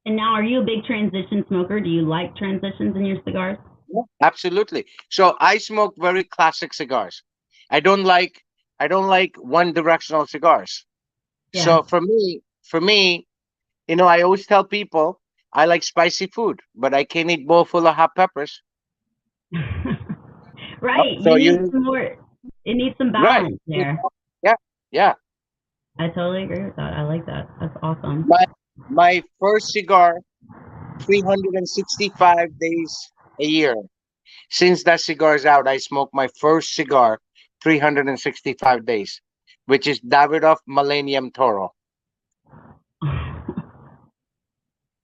And now, are you a big transition smoker? Do you like transitions in your cigars? Yeah, absolutely. So I smoke very classic cigars. I don't like I don't like one directional cigars. Yeah. So for me, I always tell people I like spicy food, but I can't eat bowl full of hot peppers. Right. So You need you some more. It needs some right. balance there. Yeah, yeah. I totally agree with that. I like that. That's awesome. My first cigar, 365 days a year. Since that cigar is out, I smoked my first cigar 365 days, which is Davidoff Millennium Toro.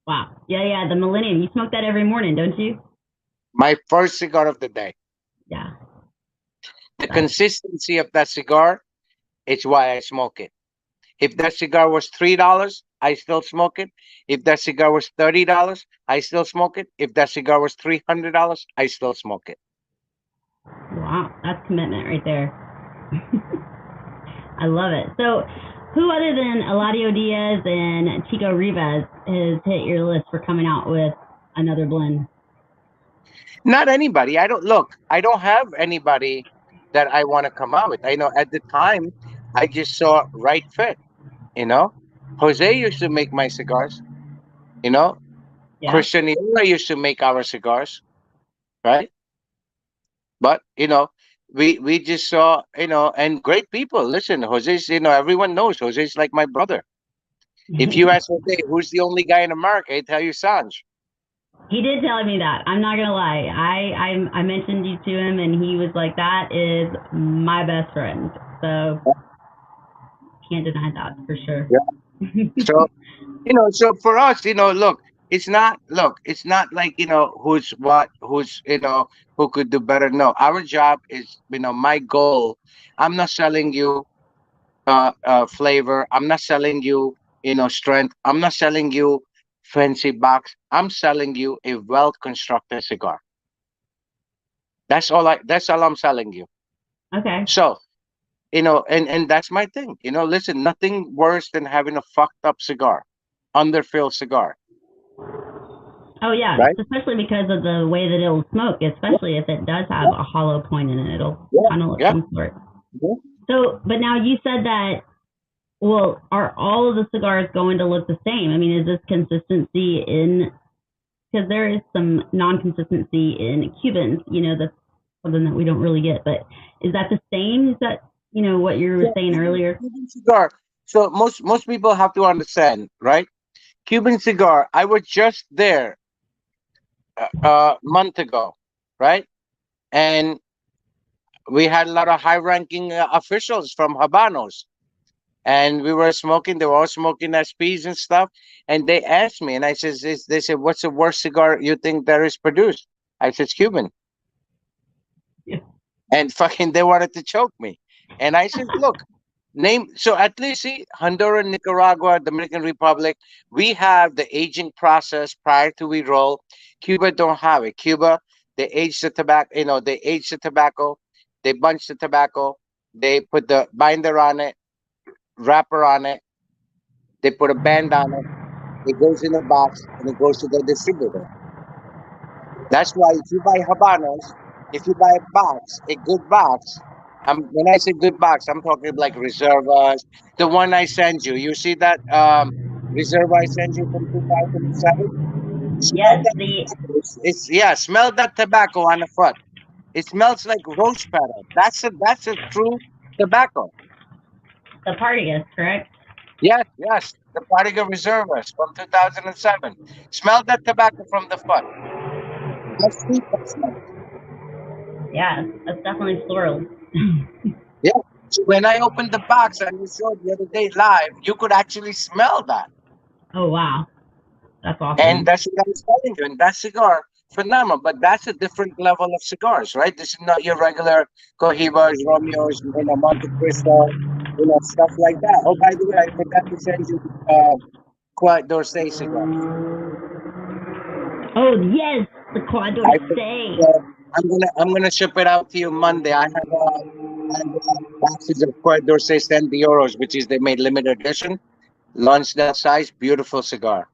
Wow. Yeah, yeah. The Millennium. You smoke that every morning, don't you? My first cigar of the day. Yeah. The That's consistency of that cigar, it's why I smoke it. If that cigar was $3, I still smoke it. If that cigar was $30, I still smoke it. If that cigar was $300, I still smoke it. wow. That's commitment right there. I love it. So, who other than Eladio Diaz and Chico Rivas has hit your list for coming out with another blend? Not anybody. I don't look. I don't have anybody that I want to come out with. I know at the time I just saw right fit. You know, Jose used to make my cigars. You know, Yeah. Christian Iora used to make our cigars, right? But we just saw and great people. Listen, Jose's. Everyone knows Jose's like my brother. If you ask Jose, who's the only guy in America, he'd tell you Sanj. He did tell me that. I'm not gonna lie. I mentioned you to him, and he was like, "That is my best friend." So can't deny that for sure. Yeah. So so for us, look, it's not like, who's what, who could do better. No, our job is, my goal. I'm not selling you flavor. I'm not selling you, strength. I'm not selling you fancy box. I'm selling you a well constructed cigar. That's all I'm selling you. Okay. So, and that's my thing. Listen, nothing worse than having a fucked up cigar, underfilled cigar, Oh yeah, right? especially because of the way that it'll smoke. Especially if it does have a hollow point in it, it'll Yeah, kind of look yeah, contort. yeah. So, but now you said that. Well, are all of the cigars going to look the same? I mean, is this consistency in? Because there is some non-consistency in Cubans. That's something that we don't really get. But is that the same? Is that what you were Yeah, saying earlier? Cuban cigar. So most people have to understand, right? Cuban cigar. I was just there a month ago, right? And we had a lot of high-ranking officials from Habanos, and we were smoking. They were all smoking SPs and stuff. And they asked me, and I says, they said, "What's the worst cigar you think there is produced?" I said, "Cuban." Yeah. And fucking, they wanted to choke me. And I said, "Look, name so at least see Honduras, Nicaragua, Dominican Republic, we have the aging process prior to we roll. Cuba don't have it. Cuba, they age the tobacco, they age the tobacco, they bunch the tobacco, they put the binder on it, wrapper on it, they put a band on it, it goes in a box and it goes to the distributor. That's why if you buy Habanos, if you buy a box, a good box, when I say good box, I'm talking like Reservas, the one I send you. You see that Reserva I sent you from 2007? Smell Yes, that the tobacco. Yeah, smell that tobacco on the front. It smells like rose petal. That's a true tobacco. the Partagas, correct? Yes, yes. The Partiga Reservas from 2007. Smell that tobacco from the front. How sweet that smells. Yeah, that's definitely floral. Yeah. So when I opened the box and you showed the other day live, you could actually smell that. Oh wow, that's And awesome. that's what I was telling you. And that cigar, phenomenal. But that's a different level of cigars, right? This is not your regular Cohibas, Romeos, Monte Cristo, stuff like that. Oh, by the way, I forgot to send you Quad d'Orsay cigar. Oh yes, the Croix I think, d'Orsay. I'm gonna ship it out to you Monday. I have boxes of Quad d'Orsay San Dioros, which is they made limited edition. Lonsdale size, beautiful cigar.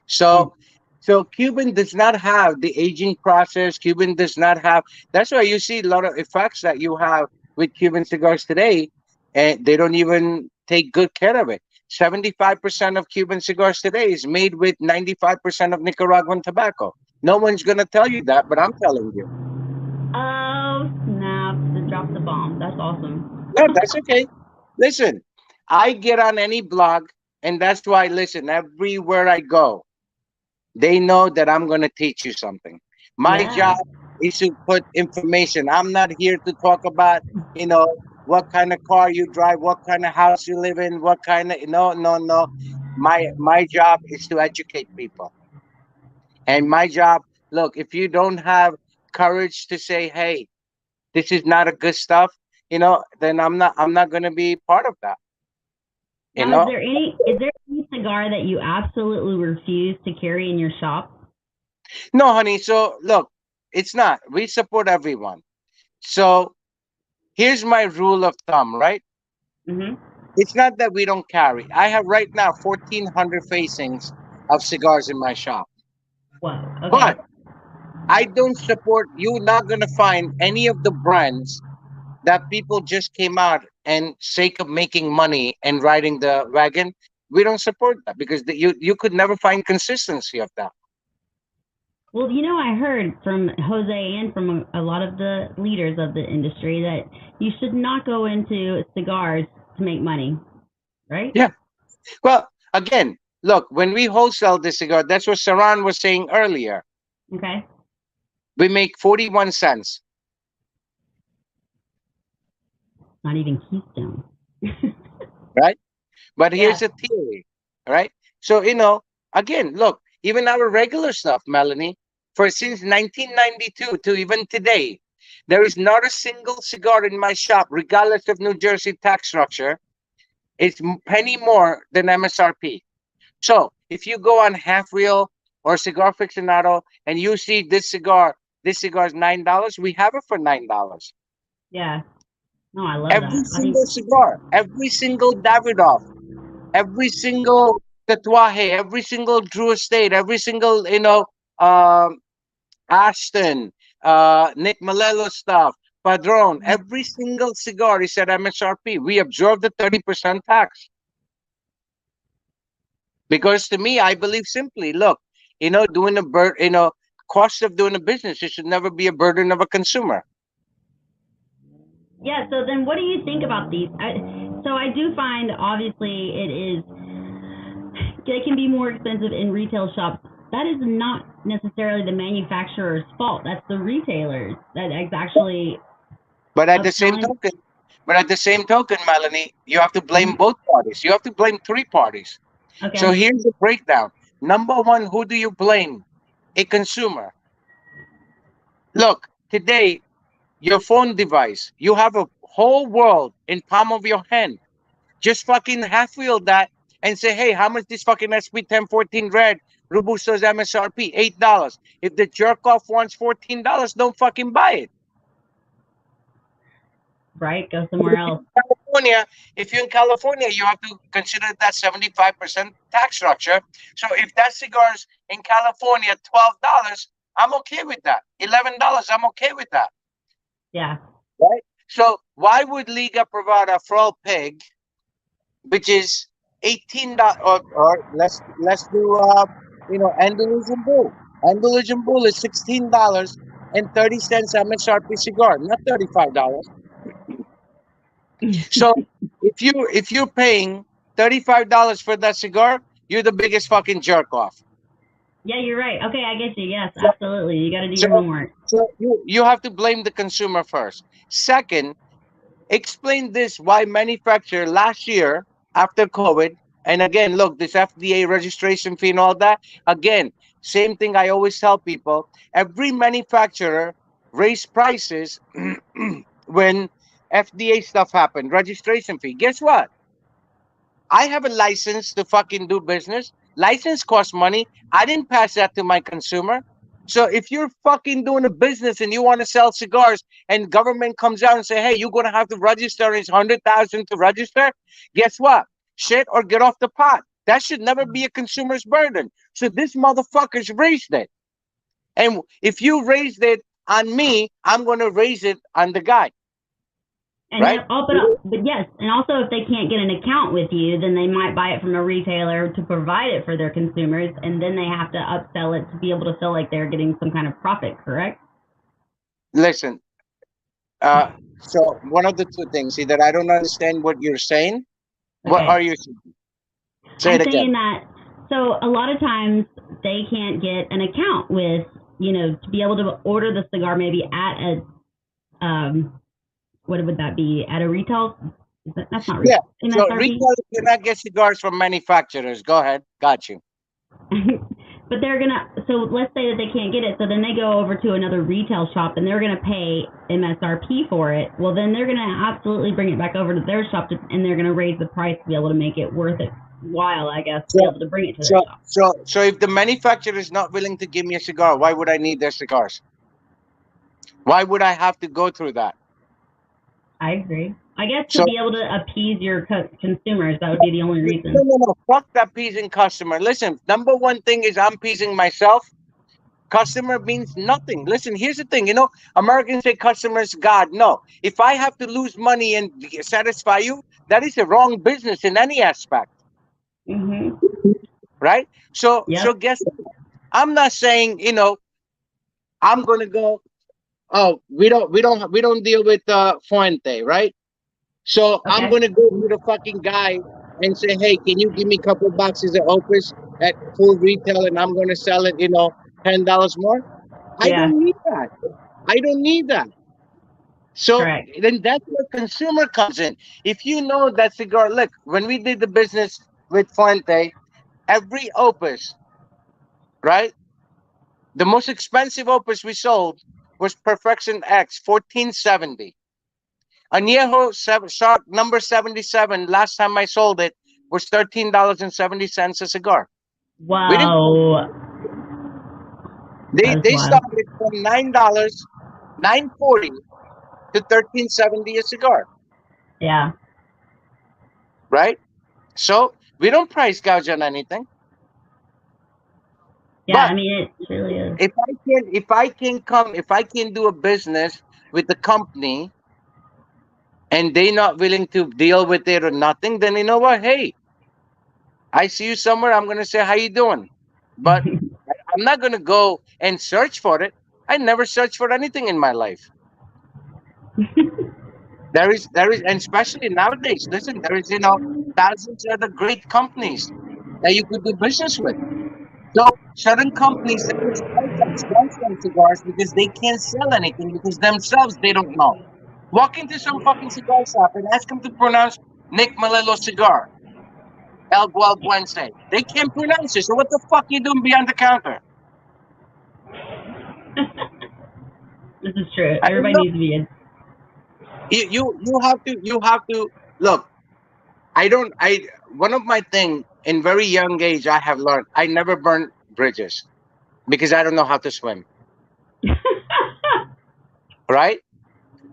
So, so Cuban does not have the aging process. Cuban does not have. That's why you see a lot of effects that you have with Cuban cigars today, and they don't even take good care of it. 75% of Cuban cigars today is made with 95% of Nicaraguan tobacco. No one's gonna tell you that, but I'm telling you. Oh snap! Just dropped the bomb. That's awesome. No, that's okay. Listen, I get on any blog, and that's why. Listen, everywhere I go, they know that I'm going to teach you something. My Yeah. job is to put information. I'm not here to talk about, you know, what kind of car you drive, what kind of house you live in, what kind of no, no, no. My job is to educate people. And my job, look, if you don't have courage to say, "Hey, this is not a good stuff," then I'm not going to be part of that, you Now, is know? there any cigar that you absolutely refuse to carry in your shop? No, honey. So look, it's not. We support everyone. So here's my rule of thumb, right? Mhm. It's not that we don't carry. I have right now 1,400 facings of cigars in my shop. Whoa. Okay. But I don't support, you're not going to find any of the brands that people just came out and sake of making money and riding the wagon. We don't support that because you could never find consistency of that. Well, I heard from Jose and from a lot of the leaders of the industry that you should not go into cigars to make money, right? Yeah. Well, again, look, when we wholesale this cigar, that's what Saran was saying earlier. Okay. We make 41 cents, Not even Keystone. right? But here's Yeah. the theory, right? So, again, look, even our regular stuff, Melanie, for since 1992 to even today, there is not a single cigar in my shop, regardless of New Jersey tax structure, it's penny more than MSRP. So if you go on Half Real or Cigar Ficcionado and you see this cigar is $9, we have it for $9. Yeah. No, I love Every that. I think single cigar, every single Davidoff, every single Tatuaje, every single Drew Estate, every single, um, Ashton, Nick Malello stuff, Padron, every single cigar is at MSRP. We absorb the 30% tax. Because to me, I believe simply, look, doing cost of doing a business, it should never be a burden of a consumer. yeah. So then, what do you think about these? So I do find obviously they can be more expensive in retail shops. That is not necessarily the manufacturer's fault. That's the retailers that is actually But at the same upselling. token, Melanie, you have to blame Mhm. both parties. You have to blame three parties. So Okay. here's the breakdown. Number one, who do you blame? A consumer. Look, today, your phone device, you have a whole world in palm of your hand. Just fucking half wheel that and say, hey, how much this fucking SP 1014 red Robusto's MSRP? $8. If the jerk off wants $14, don't fucking buy it. Right. Go somewhere else. California, if you're in California, you have to consider that 75% tax structure. So if that cigar's in California $12, I'm okay with that. $11, I'm okay with that. Yeah. Right? So why would Liga Privada Frol Pig, which is $18, or let's do Andalusian Bull. Andalusian Bull is $16.30 MSRP cigar, not $35. So if you're paying $35 for that cigar, you're the biggest fucking jerk off. Yeah, you're right. Okay, I get you. Yes, So absolutely. You got to do so, your homework. so you have to blame the consumer first. Second, explain this why manufacturer last year after COVID, and again, look, this FDA registration fee and all that, again, same thing I always tell people, every manufacturer raised prices when FDA stuff happened, registration fee. Guess what? I have a license to fucking do business. License costs money. I didn't pass that to my consumer. So if you're fucking doing a business and you want to sell cigars and government comes out and say, hey, you're gonna have to register, and it's 100,000 to register, guess what? Shit or get off the pot. That should never be a consumer's burden. So this motherfucker's raised it. And if you raised it on me, I'm going to raise it on the guy, And right? then, but yes, and also if they can't get an account with you, then they might buy it from a retailer to provide it for their consumers, and then they have to upsell it to be able to feel like they're getting some kind of profit. Correct? Listen, uh, so one of the two things, either I don't understand what you're saying. What Okay. are you saying? Say I'm it again. saying that, so a lot of times they can't get an account with, to be able to order the cigar maybe at what would that be? At a retail? That's not Yeah. retail. So MSRP? retailers cannot get cigars from manufacturers. Go ahead. Got you. But they're gonna, so let's say that they can't get it, so then they go over to another retail shop and they're gonna pay MSRP for it. Well, then they're gonna absolutely bring it back over to their shop and they're gonna raise the price to be able to make it worth it while, I guess, to be So, able to bring it to their so, shop. so if the manufacturer is not willing to give me a cigar, why would I need their cigars? Why would I have to go through that? I agree. I guess to So, be able to appease your consumers, that would be the only reason. no. Fuck that appeasing customer. Listen, number one thing is I'm appeasing myself. Customer means nothing. Listen, here's the thing. Americans say customers God. No. If I have to lose money and satisfy you, that is a wrong business in any aspect. Mhm. Right? So Yep. guess what? I'm not saying, I'm gonna go, oh, we don't deal with Fuente, right? So I'm Okay. gonna go to the fucking guy and say, hey, can you give me a couple boxes of Opus at full retail and I'm gonna sell it, $10 more? I Yeah. don't need that. I don't need that. So Correct. then that's where consumer comes in. If you know that cigar, look, when we did the business with Fuente, every Opus, right? The most expensive Opus we sold was Perfection X, 1470. Añejo Shark number 77, last time I sold it, was $13.70 a cigar. We didn't. Wow. That's They wild. started from $9, 9.40 to 13.70 a cigar, Yeah. right? So we don't price gouge on anything. Yeah. But I mean, it really is. if I can do a business with the company and they not willing to deal with it or nothing, then you know what? Hey, I see you somewhere. I'm gonna say, how you doing? But I'm not gonna go and search for it. I never searched for anything in my life. There is, and especially nowadays. Listen, there is, thousands of other great companies that you could do business with. So certain companies that don't sell cigars because they can't sell anything because themselves they don't know. Walk into some fucking cigar shop and ask them to pronounce Nick Malelo cigar, El Gualbuense. They can't pronounce it. So what the fuck you doing behind the counter? This is true. I mean, Everybody look, needs to be in. you have to look. I don't. I One of my thing in very young age I have learned. I never burn bridges because I don't know how to swim. Right.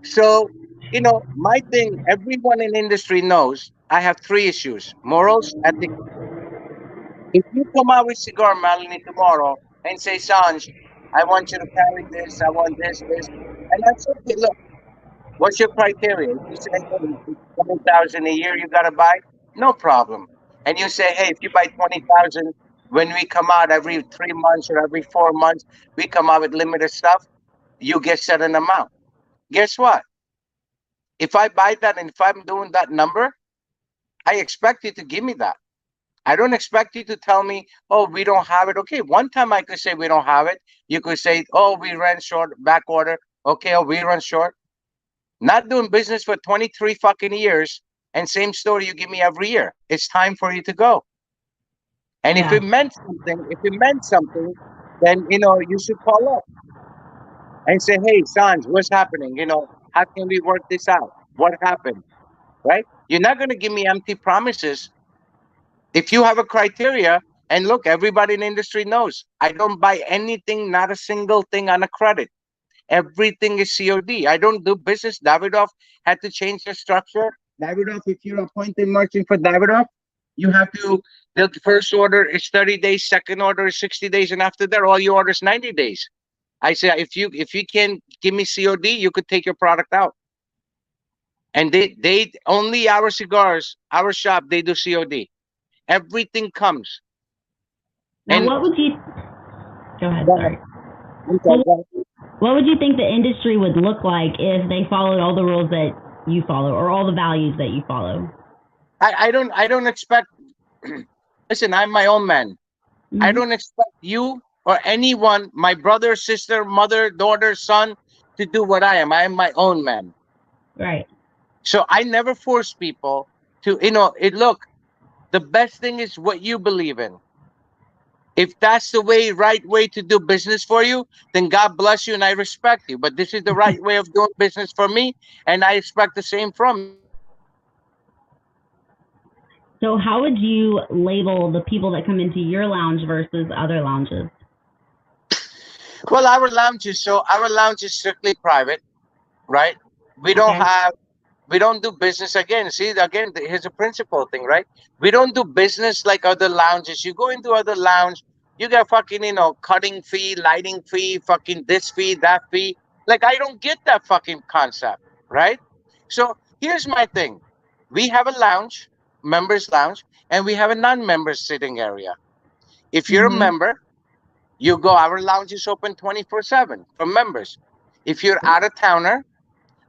So my thing. Everyone in industry knows I have three issues: morals, ethics. If you come out with cigar, Melanie, tomorrow and say, Sanj, I want you to carry this. I want this, and that's okay. Look. What's your criteria? If you say, hey, it's 20,000 a year you gotta buy, no problem. And you say, hey, if you buy 20,000, when we come out every 3 months or every 4 months, we come out with limited stuff, you get certain amount. Guess what? If I buy that and if I'm doing that number, I expect you to give me that. I don't expect you to tell me, oh, we don't have it. Okay, one time I could say we don't have it. You could say, oh, we ran short, back order. Okay, oh, we run short. Not doing business for 23 fucking years and same story you give me every year. It's time for you to go. And Yeah. if it meant something, then you should call up and say, hey, Sanj, what's happening? How can we work this out? What happened? Right? You're not gonna give me empty promises. If you have a criteria, and look, everybody in the industry knows I don't buy anything, not a single thing on a credit. Everything is COD. I don't do business. Davidoff had to change their structure. Davidoff, if you're appointed merchant for Davidoff, You have to, the first order is 30 days, second order is 60 days, and after that, all your orders 90 days. I say, if you can give me COD, you could take your product out. And they only our cigars, our shop, they do COD. Everything comes. Now, And what would you go ahead? go ahead. Sorry. I'm sorry, Well, go ahead. what would you think the industry would look like if they followed all the rules that you follow or all the values that you follow? I don't expect. Listen, I'm my own man. I Hmm. don't expect you or anyone, my brother, sister, mother, daughter, son, to do what I am. I am my own man. Right. So I never force people to, it. Look, the best thing is what you believe in. If that's the right way to do business for you, then God bless you and I respect you. But this is the right way of doing business for me, and I expect the same from you. So, how would you label the people that come into your lounge versus other lounges? Well, our lounge is strictly private, right? We don't Okay. have we don't do business again. See, again, here's a principle thing, right? We don't do business like other lounges. You go into other lounge, you get fucking, cutting fee, lighting fee, fucking this fee, that fee. Like, I don't get that fucking concept, right? So here's my thing. We have a lounge, members lounge, and we have a non-members sitting area. If you're a Hmm. member, you go, our lounge is open 24/7 for members. If you're out of towner,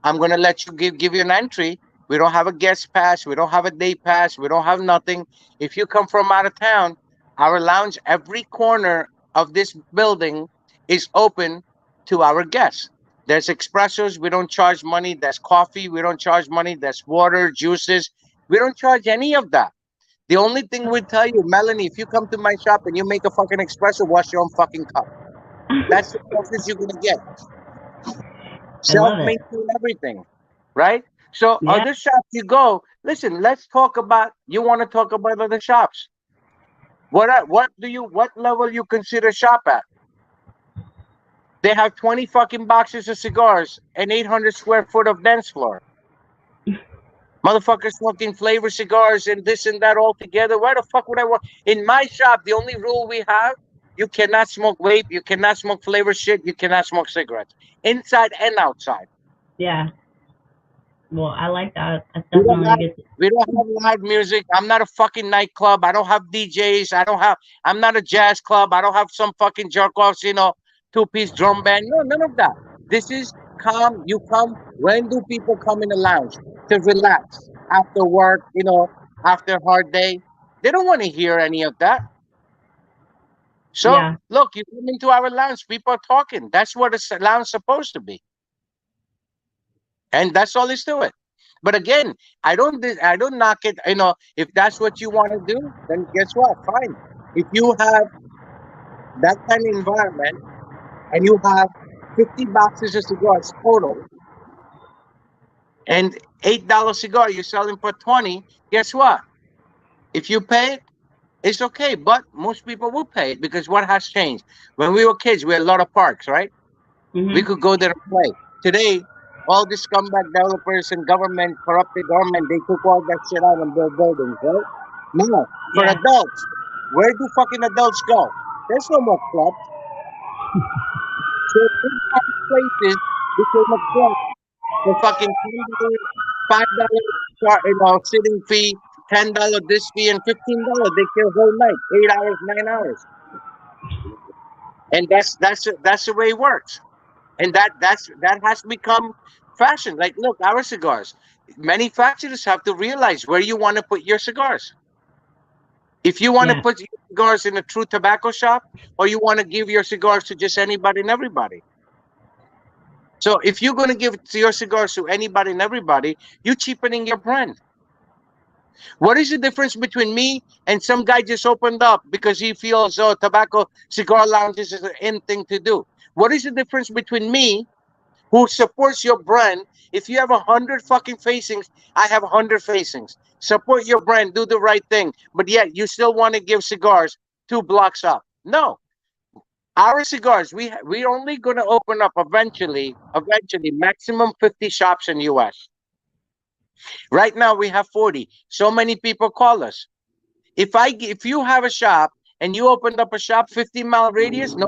I'm gonna let you give you an entry. We don't have a guest pass. We don't have a day pass. We don't have nothing. If you come from out of town, our lounge, every corner of this building is open to our guests. There's espressos. We don't charge money. There's coffee. We don't charge money. There's water, juices. We don't charge any of that. The only thing we tell you, Melanie, if you come to my shop and you make a fucking espresso, wash your own fucking cup. That's the closest you're gonna get. I love it. Self-maintain everything, right? So Yeah. other shops you go, listen, let's talk about, you want to talk about other shops. What level you consider shop at? They have 20 fucking boxes of cigars and 800 square foot of dance floor. Motherfuckers smoking flavor cigars and this and that all together. Why the fuck would I want? In my shop, the only rule we have, you cannot smoke vape, you cannot smoke flavor shit, you cannot smoke cigarettes. Inside and outside. Yeah. Well, I like that. That's We don't definitely a have good. we don't have live music. I'm not a fucking nightclub. I don't have DJs. I'm not a jazz club. I don't have some fucking jerk offs, two-piece drum band. No, none of that. This is calm. You come. When do people come in the lounge? To relax after work, after a hard day. They don't want to hear any of that. So Yeah. look, you come into our lounge, people are talking. That's what a lounge is supposed to be. And that's all is to it. But again, I don't knock it. If that's what you want to do, then guess what? Fine. If you have that kind of environment and you have 50 boxes of cigars total and $8 cigar you're selling for 20, guess what? If you pay it, it's okay. But most people will pay it because what has changed? When we were kids, we had a lot of parks, right? We Mhm. could go there and play. Today, all these scumbag developers and government, corrupted government, they took all that shit out and built buildings, right? Now, for Yeah. adults, where do fucking adults go? There's no more clubs. So big time places became a club for fucking $10, $5, sitting fee, $10 this fee, and $15. They kill whole night, 8 hours, 9 hours, and that's the way it works. And that has become fashion. Like, look, our cigars. Manufacturers have to realize where you want to put your cigars. If you want to Yeah. put your cigars in a true tobacco shop, or you want to give your cigars to just anybody and everybody. So if you're going to give your cigars to anybody and everybody, you're cheapening your brand. What is the difference between me and some guy just opened up because he feels, oh, tobacco cigar lounges is an in thing to do? What is the difference between me, who supports your brand? If you have 100 fucking facings, I have 100 facings. Support your brand, do the right thing, but yet you still want to give cigars 2 blocks up. No, our cigars, we're only going to open up eventually, maximum 50 shops in US. Right now we have 40. So many people call us. if you have a shop and you opened up a shop 50-mile radius, no,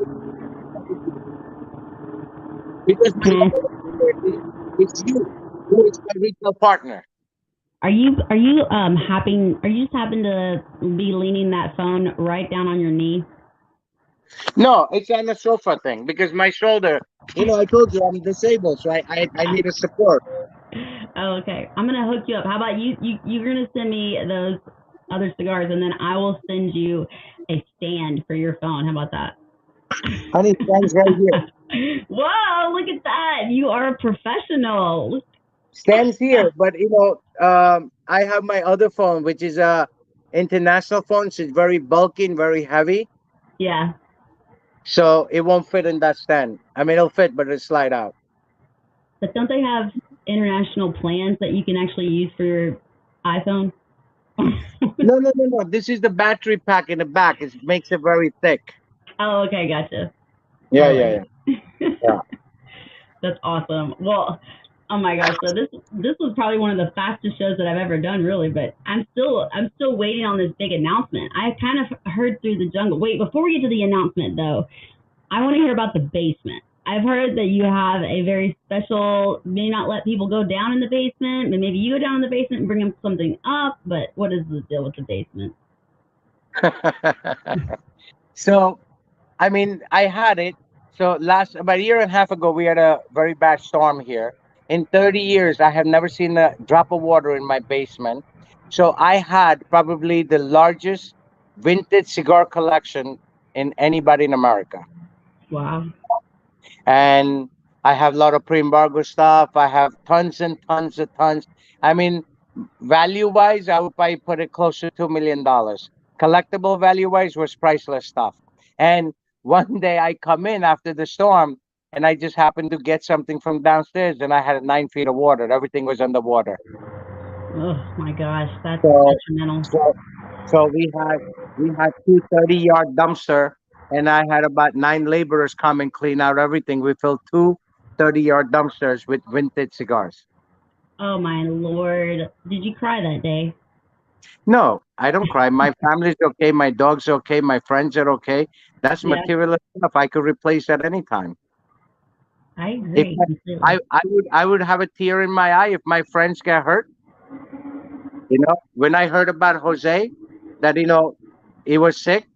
because my Hmm. it's you who is my retail partner. Are you just happen to be leaning that phone right down on your knee? No, it's on the sofa thing because my shoulder. I told you I'm disabled, so I need a support. Oh, okay. I'm gonna hook you up. How about you're gonna send me those other cigars, and then I will send you a stand for your phone. How about that? Honey, stands right here. Whoa! Look at that. You are a professional. Stands here, but I have my other phone, which is a international phone. So it's very bulky and very heavy, Yeah, so it won't fit in that stand. I mean, it'll fit, but it'll slide out. but don't they have international plans that you can actually use for your iPhone? No, no, no, no. This is the battery pack in the back. It makes it very thick. Oh, okay, gotcha. Yeah, All yeah, right. yeah, yeah. That's awesome. Well, oh my gosh, so this was probably one of the fastest shows that I've ever done, really. But I'm still waiting on this big announcement. I kind of heard through the jungle. Wait, before we get to the announcement though, I want to hear about the basement. I've heard that you have a very special, may not let people go down in the basement, but maybe you go down in the basement and bring them something up. But what is the deal with the basement? So, I mean, I had it. So last about a year and a half ago, we had a very bad storm here. In 30 years, I have never seen a drop of water in my basement. So I had probably the largest vintage cigar collection in anybody in America. Wow. And I have a lot of pre-embargo stuff. I have tons and tons and tons. I mean, value wise, I would probably put it closer to $1 million. Collectible value wise was priceless stuff. And one day I come in after the storm and I just happened to get something from downstairs and I had 9 feet of water. Everything was underwater. Oh my gosh, that's So detrimental. so so we had 2 30-yard dumpster and I had about 9 laborers come and clean out everything. We filled 2 30-yard dumpsters with vintage cigars. Oh my lord, did you cry that day? No, I don't cry. My family's okay. My dog's okay. My friends are okay. That's Yeah, material stuff. I could replace at any time. I If agree I, completely. I would have a tear in my eye if my friends get hurt. When I heard about Jose, that he was sick,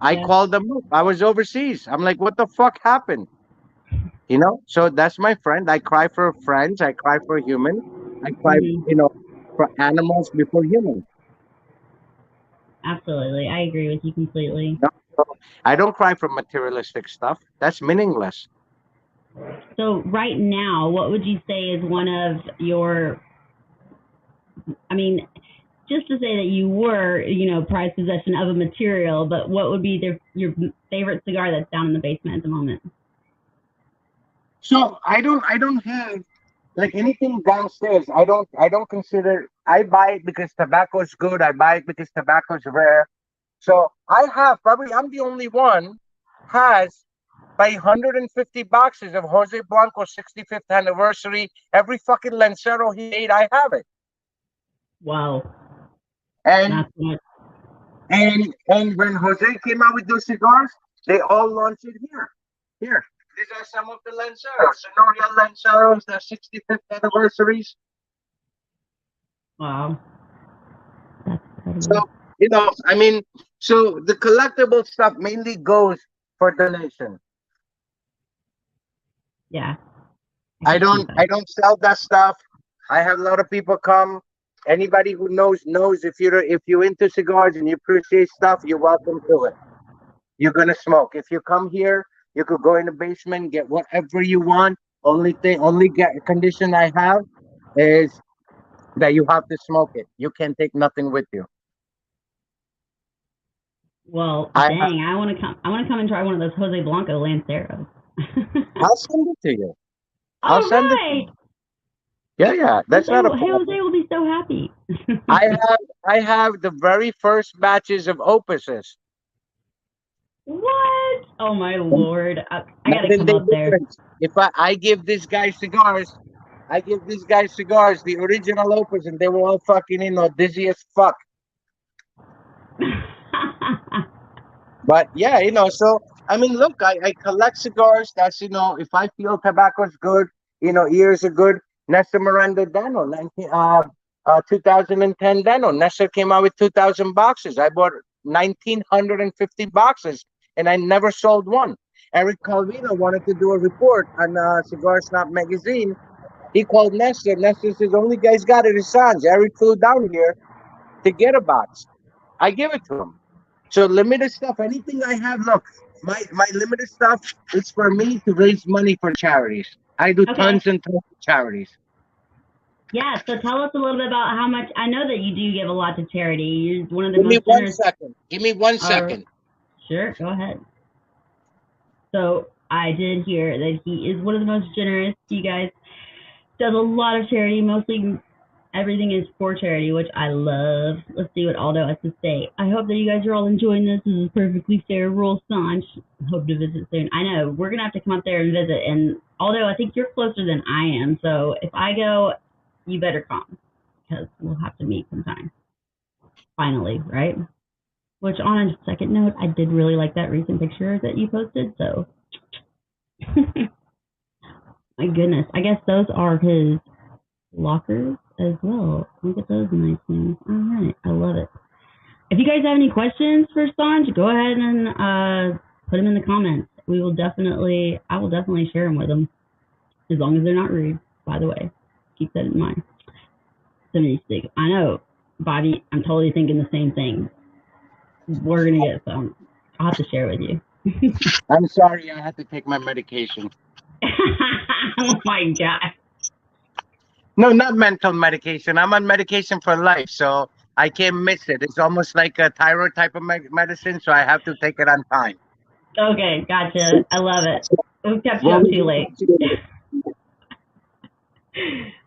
I Yeah. called them up. I was overseas. I'm like, what the fuck happened? So that's my friend. I cry for friends. I cry for humans. I cry, Hmm. for animals before humans. Absolutely, I agree with you completely. So I don't cry for materialistic stuff. That's meaningless. So right now, what would you say is one of your? I mean, just to say that you were, prized possession of a material, but what would be your favorite cigar that's down in the basement at the moment? So I don't have like anything downstairs. I don't consider. I buy it because tobacco is good. I buy it because tobacco is rare. So I have probably I'm the only one has by 150 boxes of Jose Blanco's 65th anniversary. Every fucking Lancero he made, I have it. Wow, And that's what. and when Jose came out with those cigars, they all launched it here. Here. These are some of the Lanceros. Sonoria Lanceros, their 65th anniversaries. Wow, that's So, incredible. I mean, so the collectible stuff mainly goes for donation. Yeah, I I can see don't that. I don't sell that stuff. I have a lot of people come. Anybody who knows if you're into cigars and you appreciate stuff, you're welcome to it. You're gonna smoke. If you come here, you could go in the basement, get whatever you want. Only get condition I have is that you have to smoke it. You can take nothing with you. Well, I have, dang, I want to come. I want to come and try one of those Jose Blanco Lanceros. I'll send it to you. I'll All send it to right, you. Yeah, yeah, that's not a Jose problem. will be so happy. I have I have the very first batches of opuses. What? Oh my lord! I Not gotta in come the up there. difference. If I give this guy cigars, I give these guys cigars, the original opus, and they were all fucking dizzy as fuck. But yeah, so I mean, look, I collect cigars. That's, if I feel tobacco's good, ears are good. Nessa Miranda Dano, 2010 Dano. Nessa came out with 2,000 boxes. I bought 1,950 boxes, and I never sold one. Eric Calvino wanted to do a report on Cigar Snap magazine. He called Nessa. Nessa says, only guy's got it is Sanj. Eric flew down here to get a box. I give it to him. So limited stuff, anything I have, look, my limited stuff is for me to raise money for charities. I do Okay. tons and tons of charities. Yeah, so tell us a little bit about how much. I know that you do give a lot to charity. You're one of the Give me most one generous. second. Give me one Or second. sure, go ahead. So I did hear that he is one of the most generous. You guys does a lot of charity, mostly everything is for charity, which I love. Let's see what Aldo has to say. I hope that you guys are all enjoying this. This is perfectly fair rule, Sanj. Hope to visit soon. I know we're gonna have to come up there and visit. And Aldo, I think you're closer than I am, so if I go, you better come because we'll have to meet sometime. Finally, right? Which, on a second note, I did really like that recent picture that you posted. So, my goodness, I guess those are his lockers as well. Look at those nice things. All right, I love it. If you guys have any questions for Sanj, go ahead and put them in the comments. I will definitely share them with them, as long as they're not rude. By the way, keep that in mind. 76. I know, Bobby. I'm totally thinking the same thing. We're gonna get some. I'll have to share with you. I'm sorry, I had to take my medication. Oh my god. No, not mental medication. I'm on medication for life, so I can't miss it. It's almost like a thyroid type of medicine, so I have to take it on time. Okay, gotcha. I love it. We've kept you What up would too you late. like to do?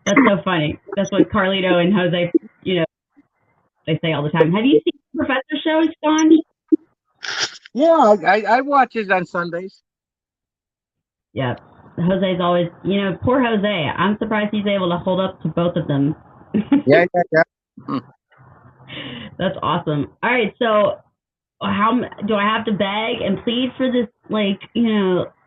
That's so funny. That's what Carlito and Jose, they say all the time. Have you seen the Professor Show, Sponge? Yeah, I watch it on Sundays. Yep. Jose's always, poor Jose. I'm surprised he's able to hold up to both of them. Yeah, yeah, yeah. Hmm. That's awesome. All right, so how do I have to beg and plead for this,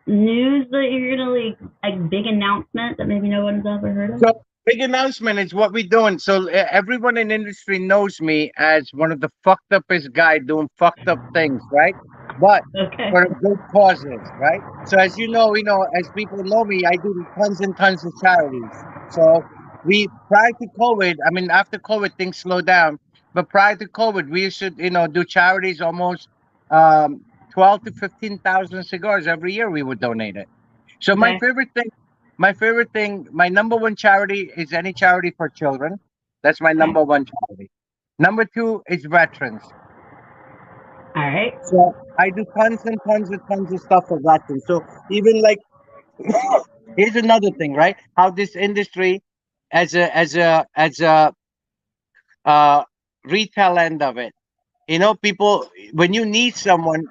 news that you're gonna big announcement that maybe no one's ever heard of? So big announcement is what we're doing. So everyone in industry knows me as one of the fucked upest guy doing fucked up things, right? But Okay. for good causes, right? So as as people know me, I do tons and tons of charities. So we prior to COVID, I mean after COVID things slow down, but prior to COVID, we used to, do charities almost 12 to 15,000 cigars every year we would donate it. So Okay. my number one charity is any charity for children. That's my Okay. number one charity. Number two is veterans. All right. So I do tons and tons and tons of stuff for veterans. So even like here's another thing, right? How this industry as a uh retail end of it. People when you need someone,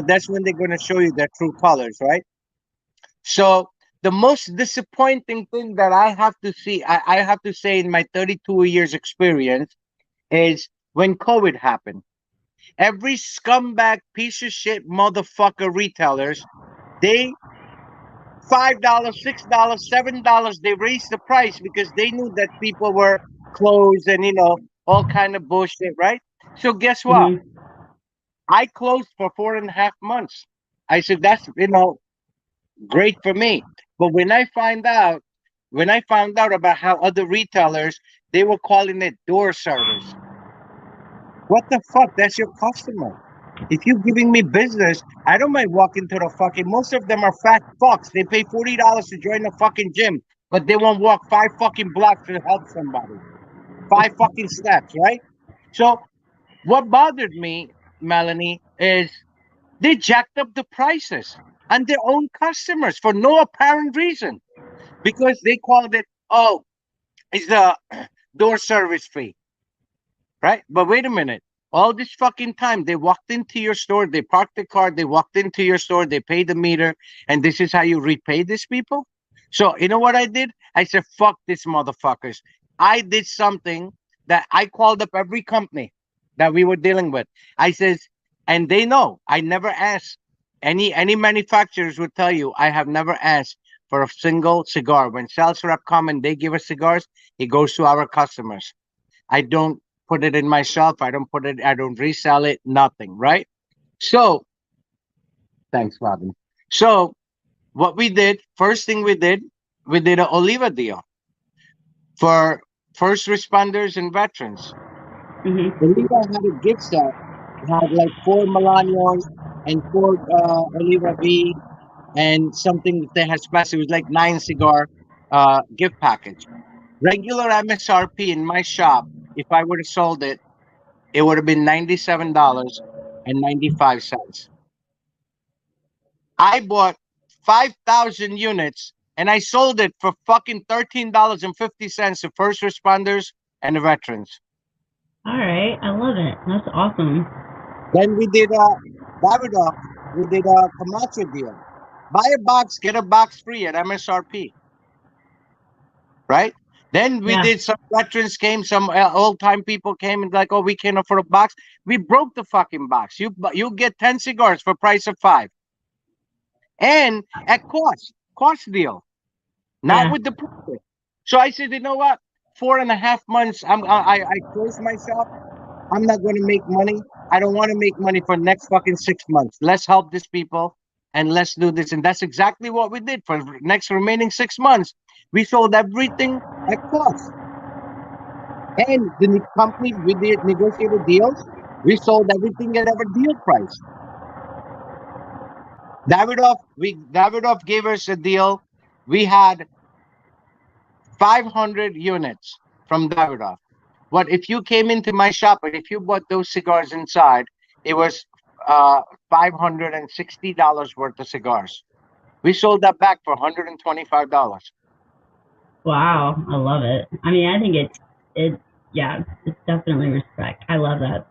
that's when they're gonna show you their true colors, right? So the most disappointing thing that I have to say in my 32 years experience is when COVID happened. Every scumbag piece of shit motherfucker retailers, they $5, $6, $7, they raised the price because they knew that people were closed and all kind of bullshit, right? So guess what? Mhm. I closed for 4.5 months. I said that's great for me. But when I found out about how other retailers they were calling it door service. What the fuck? That's your customer. If you're giving me business, I don't mind walking to the fucking. Most of them are fat fucks. They pay $40 to join the fucking gym, but they won't walk 5 fucking blocks to help somebody. 5 fucking steps, right? So what bothered me, Melanie, is they jacked up the prices on their own customers for no apparent reason because they called it, oh, it's the door service fee, right? But wait a minute. All this fucking time, they walked into your store, they parked the car, they walked into your store, they paid the meter, and this is how you repay these people? So, you know what I did? I said, fuck these motherfuckers. I did something that I called up every company that we were dealing with. I says, and they know I never ask. Any manufacturers would tell you I have never asked for a single cigar. When sales rep come and they give us cigars, it goes to our customers. I don't put it in myself. I don't resell it. Nothing. Right. So thanks, Robin. So what we did, first thing we did an Oliva deal for first responders and veterans. Mhm. Oliva had a gift set. It had like four Melanios and four Oliva V and something that they had special. It was like 9 cigar gift package. Regular MSRP in my shop, if I would have sold it, it would have been $97.95. I bought 5,000 units and I sold it for fucking $13.50 to first responders and the veterans. All right, I love it. That's awesome. Then we did Davidoff. We did a Camacho deal. Buy a box, get a box free at MSRP. Right? Then we Yeah. did some veterans came, some old time people came and like, oh, we can't afford a box. We broke the fucking box. You get 10 cigars for price of 5, and at cost deal, not Yeah. with the profit. So I said, you know what? 4.5 months, I closed myself. I'm not going to make money. I don't want to make money for next fucking 6 months. Let's help these people and let's do this. And that's exactly what we did for the next remaining 6 months. We sold everything at cost. And the company, we did negotiated deals. We sold everything at our deal price. Davidoff gave us a deal. We had 500 units from Davidoff. But if you came into my shop and if you bought those cigars inside, it was $560 worth of cigars. We sold that back for $125. Wow, I love it. I mean, I think it yeah, it's definitely respect. I love that.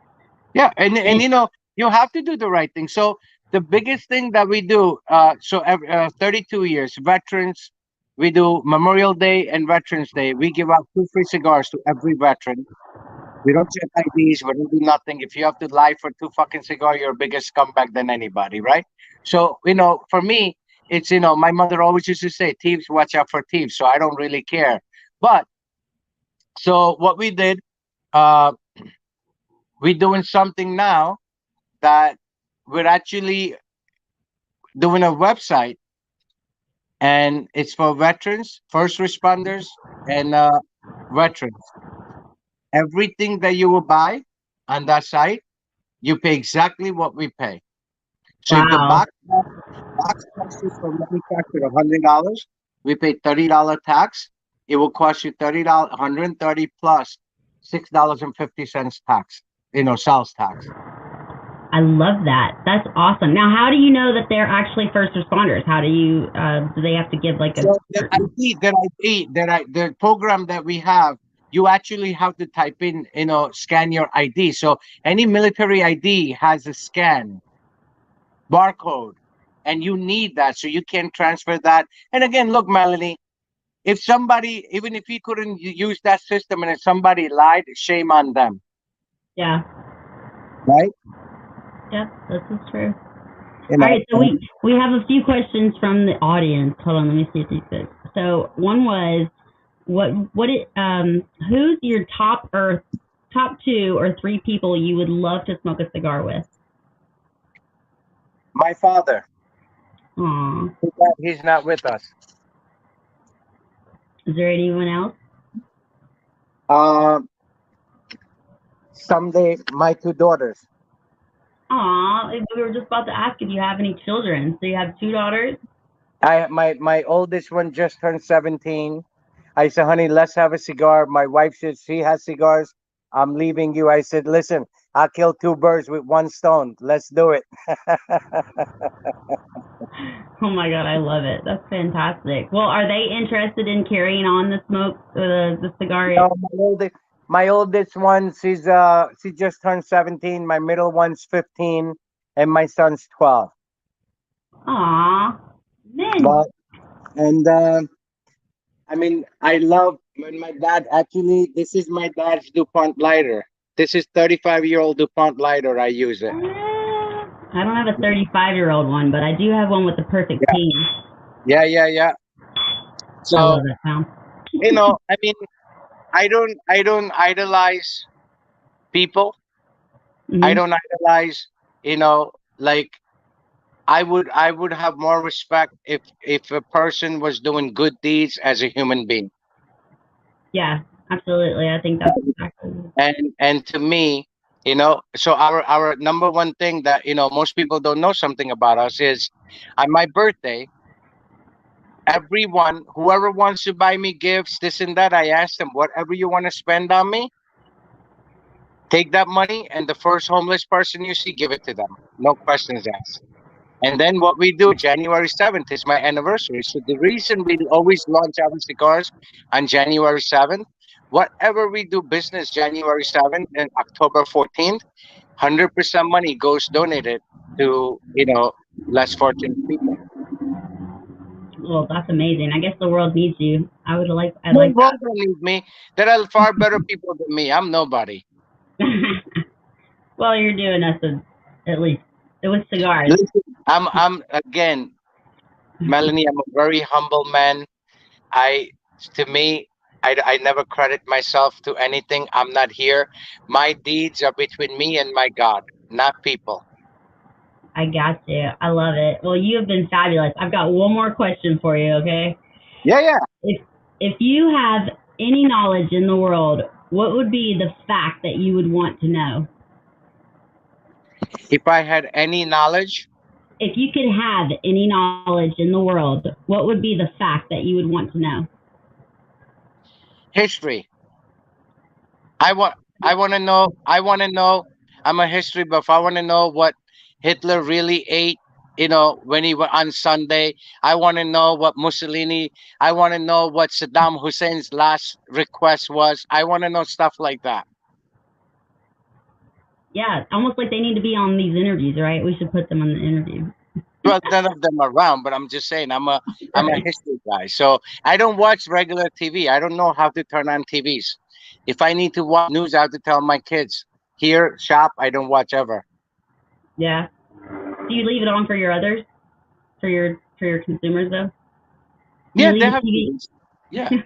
Yeah, and And you know you have to do the right thing. So the biggest thing that we do, 32 years veterans, we do Memorial Day and Veterans Day. We give out 2 free cigars to every veteran. We don't check IDs. We don't do nothing. If you have to lie for 2 fucking cigars, you're a bigger scumbag than anybody, right? So, for me, it's, my mother always used to say, thieves, watch out for thieves. So I don't really care. But, so what we did, uh, we're doing something now that we're actually doing a website, and it's for veterans, first responders, and veterans. Everything that you will buy on that site, you pay exactly what we pay. So if the wow. box costs us from manufacturer $100, we pay $30 tax. It will cost you $30, 130 plus $6.50 tax. Sales tax. I love that. That's awesome. Now, how do you know that they're actually first responders? How do they have to give like a So certain the program that we have, you actually have to type in, scan your ID. So any military ID has a scan barcode, and you need that, so you can transfer that. And again, look, Melanie, if somebody, even if you couldn't use that system, and if somebody lied, shame on them, yeah. right? Yep, this is true. You All know, right, so we have a few questions from the audience. Hold on, let me see if these fit. So one was who's your top 2 or 3 people you would love to smoke a cigar with? my father, Aw. he's not with us. Is there anyone else? Um, Someday, my 2 daughters. Aw, we were just about to ask if you have any children. So you have 2 daughters? My oldest one just turned 17. I said, honey, let's have a cigar. My wife said she has cigars. I'm leaving you. I said, listen, I'll kill 2 birds with 1 stone. Let's do it. Oh my god, I love it. That's fantastic. Well, are they interested in carrying on the smoke, the cigar? No, my oldest one, she just turned 17. My middle one's 15, and my son's 12. Aw, man. But and I mean, I love when my dad actually. This is my dad's DuPont lighter. This is 35-year-old DuPont lighter. I use it. I don't have a 35-year-old one, but I do have one with the perfect Yeah, peen. yeah. I So love that sound. I mean, I don't idolize people. I Hmm. don't idolize, like I would have more respect if a person was doing good deeds as a human being. Yeah, absolutely. I think that's exactly. And to me, so our number one thing that most people don't know something about us is on my birthday, everyone, whoever wants to buy me gifts, this and that, I ask them, whatever you want to spend on me, take that money, and the first homeless person you see, give it to them. No questions asked. And then what we do, January 7th is my anniversary. So the reason we always launch our cigars on January 7th, whatever we do business January 7th and October 14th, 100% money goes donated to, less fortunate people. Well, that's amazing. I guess the world needs you. I No, like world don't need me. There are far better people than me. I'm nobody. that. Well, you're doing us at least. It was cigars. Listen, I'm again, Melanie, I'm a very humble man. I, to me, I never credit myself to anything. I'm not here. My deeds are between me and my God, not people. I got you. I love it. Well, you have been fabulous. I've got one more question for you, okay? Yeah, yeah. If you have any knowledge in the world, what would be the fact that you would want to know? If I had any knowledge, If you could have any knowledge in the world, what would be the fact that you would want to know? history. I want to know. I want to know. I'm a history buff. I want to know what Hitler really ate. When he went on Sunday. I want to know what Mussolini. I want to know what Saddam Hussein's last request was. I want to know stuff like that. Yeah, almost like they need to be on these interviews, right? We should put them on the interview. Well, none of them are around, but I'm just saying I'm a Right. history guy. So I don't watch regular TV. I don't know how to turn on TVs. If I need to watch news, I have to tell my kids. Here, shop, I don't watch ever. Yeah. Do you leave it on for your others, for your consumers though? Do you Yeah, they leave have the TVs. Yeah. TV?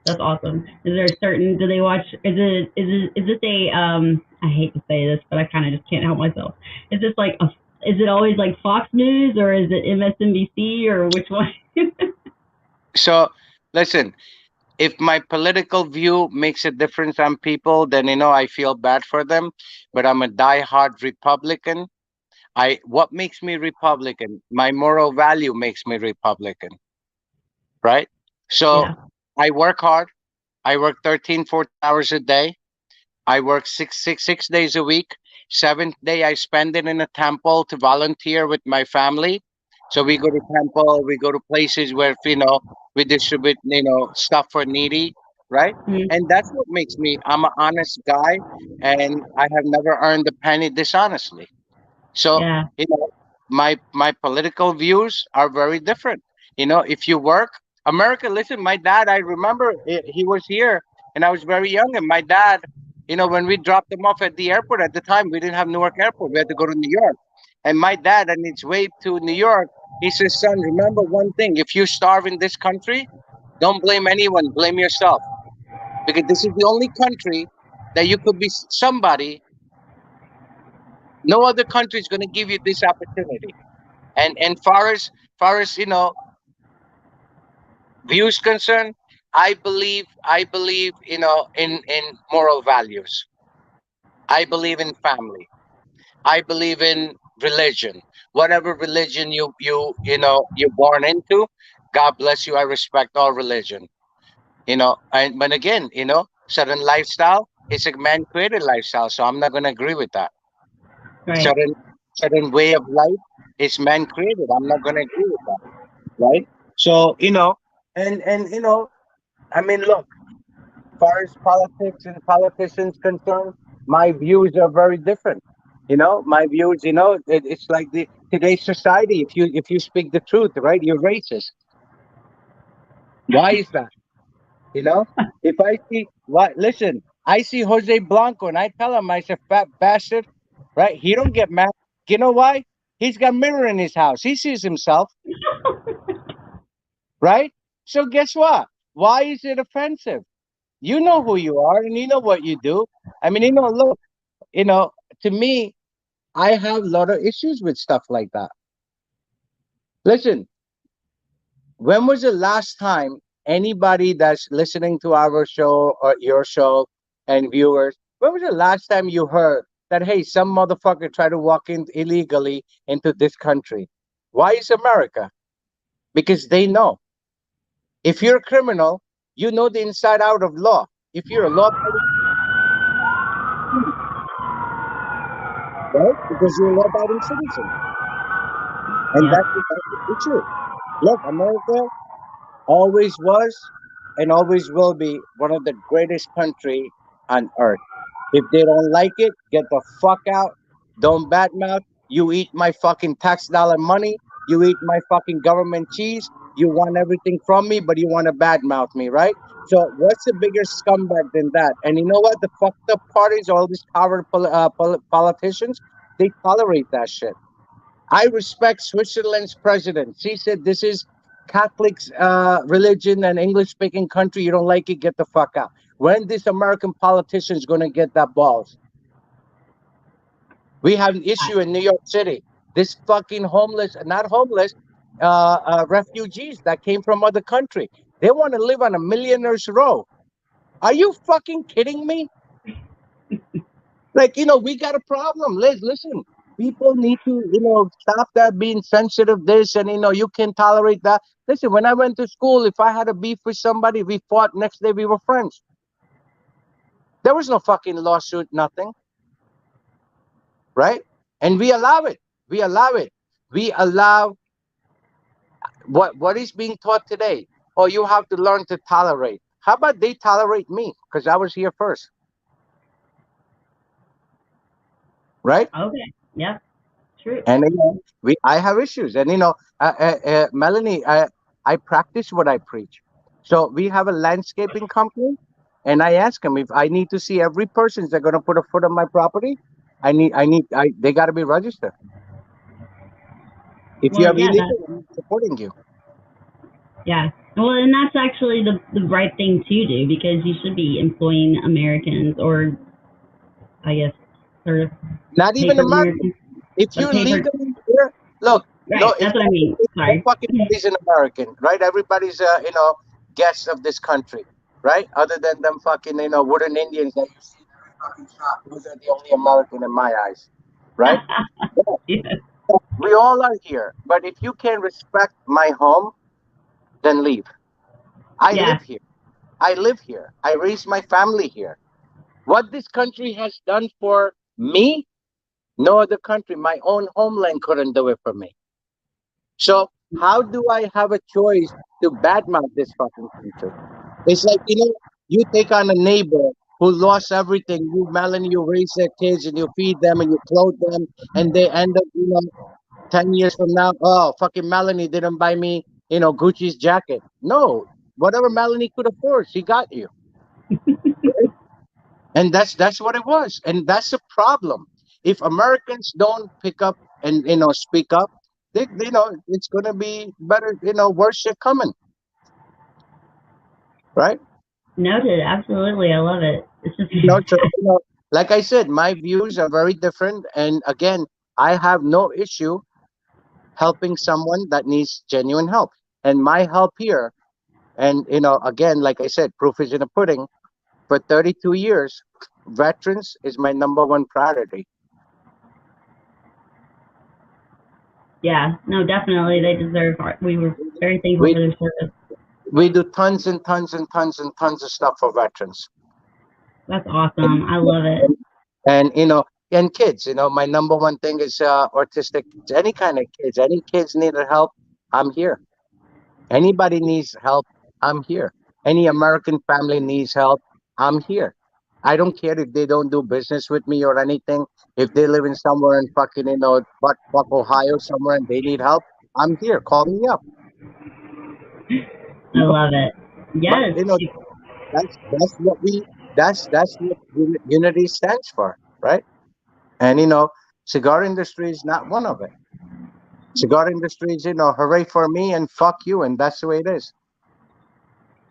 That's awesome. Is there a certain? Do they watch? Is this a? I hate to say this, but I kind of just can't help myself. Is this like a? Is it always like Fox News or is it MSNBC or which one? So listen, if my political view makes a difference on people, then I feel bad for them. But I'm a diehard Republican. I What makes me Republican? My moral value makes me Republican, right? So Yeah. I work hard. I work 13, 14 hours a day. I work 6 days a week. Seventh day, I spend it in a temple to volunteer with my family. So we go to temple, we go to places where, we distribute, stuff for needy, right? Mm, And that's what makes me, I'm an honest guy, and I have never earned a penny dishonestly. So, yeah. my political views are very different. If you work, America, listen, my dad, I remember he was here and I was very young, and my dad, when we dropped him off at the airport at the time, we didn't have Newark Airport. We had to go to New York. And my dad, on his way to New York, he says, son, remember one thing. If you starve in this country, don't blame anyone, blame yourself. Because this is the only country that you could be somebody. No other country is going to give you this opportunity. And far as views concerned, I believe in moral values. I believe in family. I believe in religion. Whatever religion you're born into, God bless you. I respect all religion. And but again, certain lifestyle is a man created lifestyle, so I'm not going to agree with that. Right. Certain way of life is man created. I'm not going to agree with that, right? So and I mean, look, far as politics and politicians concerned, my views are very different. My views, it's like the today's society. If you speak the truth, right, you're racist. Why is that? You know, if I see what, listen, I see Jose Blanco and I tell him I said fat bastard, right? He don't get mad. You know why? He's got mirror in his house. He sees himself, right? So guess what? Why is it offensive? You know who you are and you know what you do. I mean, look, you know, to me, I have a lot of issues with stuff like that. Listen, when was the last time anybody that's listening to our show or your show and viewers, when was the last time you heard that, hey, some motherfucker tried to walk in illegally into this country? Why is America? Because they know. If you're a criminal, you know the inside out of law. If you're a law, right? Because you're a law-abiding citizen. And Yep. that's the issue. Look, America always was and always will be one of the greatest country on earth. If they don't like it, get the fuck out. Don't badmouth. You eat my fucking tax dollar money. You eat my fucking government cheese. You want everything from me, but you want to badmouth me, right? So what's a bigger scumbag than that? And you know what? The fucked up parties, all these coward politicians, they tolerate that shit. I respect Switzerland's president. She said this is Catholics' religion and English speaking country. You don't like it, get the fuck out. When this American politician's gonna get that balls? We have an issue in New York City. This fucking homeless, not homeless, refugees that came from other country. They want to live on a millionaire's row. Are you fucking kidding me? Like, we got a problem. Listen, people need to, stop that being sensitive, this, and, you can tolerate that. Listen, when I went to school, if I had a beef with somebody, we fought, next day we were friends. There was no fucking lawsuit, nothing, right? And we allow it. We allow it. We allow what is being taught today. Oh, you have to learn to tolerate. How about they tolerate me? Because I was here first, right? Okay. Yep. True. And I have issues, and Melanie, I practice what I preach. So we have a landscaping company, and I ask them if I need to see every person that's going to put a foot on my property. They got to be registered. If you Well, have yeah, illegal, I'm not supporting you. yeah. Well, and that's actually the right thing to do because you should be employing Americans or I guess sort of Not even paper American. Americans, If but you're paper. legally here, look, Right. no, if That's what I mean. Sorry. everybody's an American, right? Everybody's guest of this country, right? Other than them fucking wooden Indians that you see in every fucking shop. Those are the only American in my eyes, right? Yeah, Yeah. we all are here. But if you can't respect my home, then leave. I Yeah. live here. I live here. I raise my family here. What this country has done for me, no other country, my own homeland couldn't do it for me. So how do I have a choice to badmouth this fucking country? It's like, you take on a neighbor who lost everything. You, Melanie, you raise their kids and you feed them and you clothe them, and they end up, 10 years from now, oh, fucking Melanie didn't buy me, Gucci's jacket. No, whatever Melanie could afford, she got you. And that's what it was. And that's a problem. If Americans don't pick up and speak up, it's gonna be better, worse shit coming. Right? Noted. Absolutely. I love it. It's just So like I said, my views are very different. And again, I have no issue helping someone that needs genuine help. And my help here, and again, like I said, proof is in the pudding. For 32 years, veterans is my number one priority. yeah. No, definitely. They deserve. We were very thankful We for their service. we do tons and tons and tons and tons of stuff for veterans. That's And, awesome. I love it. and and kids, my number one thing is autistic kids. Any kind of kids, any kids needed help, I'm here. Anybody needs help, I'm here. Any American family needs help, I'm here. I don't care if they don't do business with me or anything. If they live in somewhere in fucking butt fuck Ohio somewhere and they need help, I'm here. Call me up. I love it. But Yes. that's what unity stands for, right? And Cigar industry is not one of it. Cigar industry is, hooray for me and fuck you, and that's the way it is.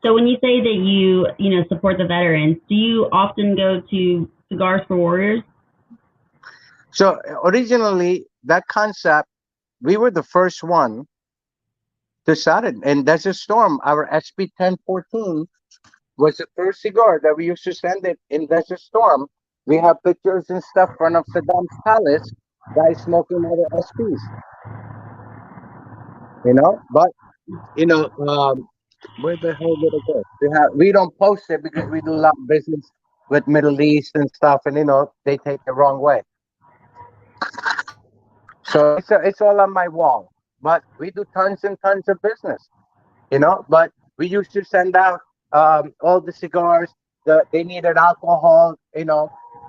So when you say that you support the veterans, do you often go to Cigars for Warriors? So originally, that concept, we were the first one to start it. And Desert Storm, our SP 1014, was the first cigar that we used to send it in Desert Storm. We have pictures and stuff in front of Saddam's palace, guys smoking other SPs, But where the hell did it go? We don't post it because we do a lot of business with Middle East and stuff, and they take the wrong way. So it's all on my wall. But we do tons and tons of business, But we used to send out all the cigars. They needed alcohol,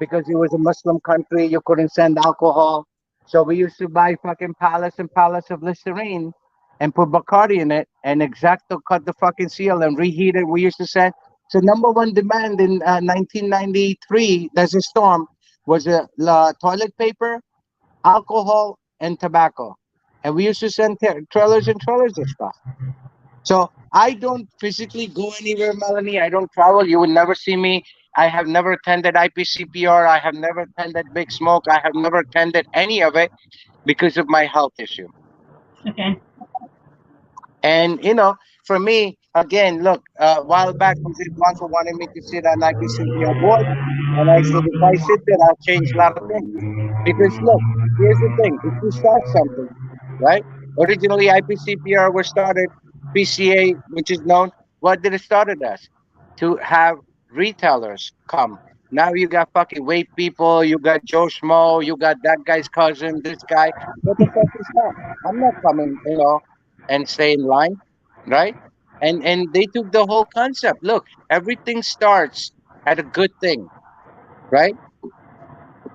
because it was a Muslim country. You couldn't send alcohol, so we used to buy fucking pallets and pallets of Listerine and put Bacardi in it, and Exacto cut the fucking seal and reheat it. We used to send. So number one demand in 1993, there's a storm, was toilet paper, alcohol, and tobacco, and we used to send trailers and trailers of stuff. So I don't physically go anywhere, Melanie. I don't travel. You will never see me. I have never attended IPCPR. I have never attended Big Smoke. I have never attended any of it because of my health issue. Okay. And for me, again, look, a while back, Jose Blanco wanted me to sit on IPCPR board, and I said, if I sit there, I'll change a lot of things. Because look, here's the thing: if you start something, right? Originally, IPCPR was started, PCA, which is known. What did it started as? To have retailers come. Now you got fucking vape people. You got Joe Schmo. You got that guy's cousin. This guy. What the fuck is that? I'm not coming, and stay in line, right? And they took the whole concept. Look, everything starts at a good thing, right?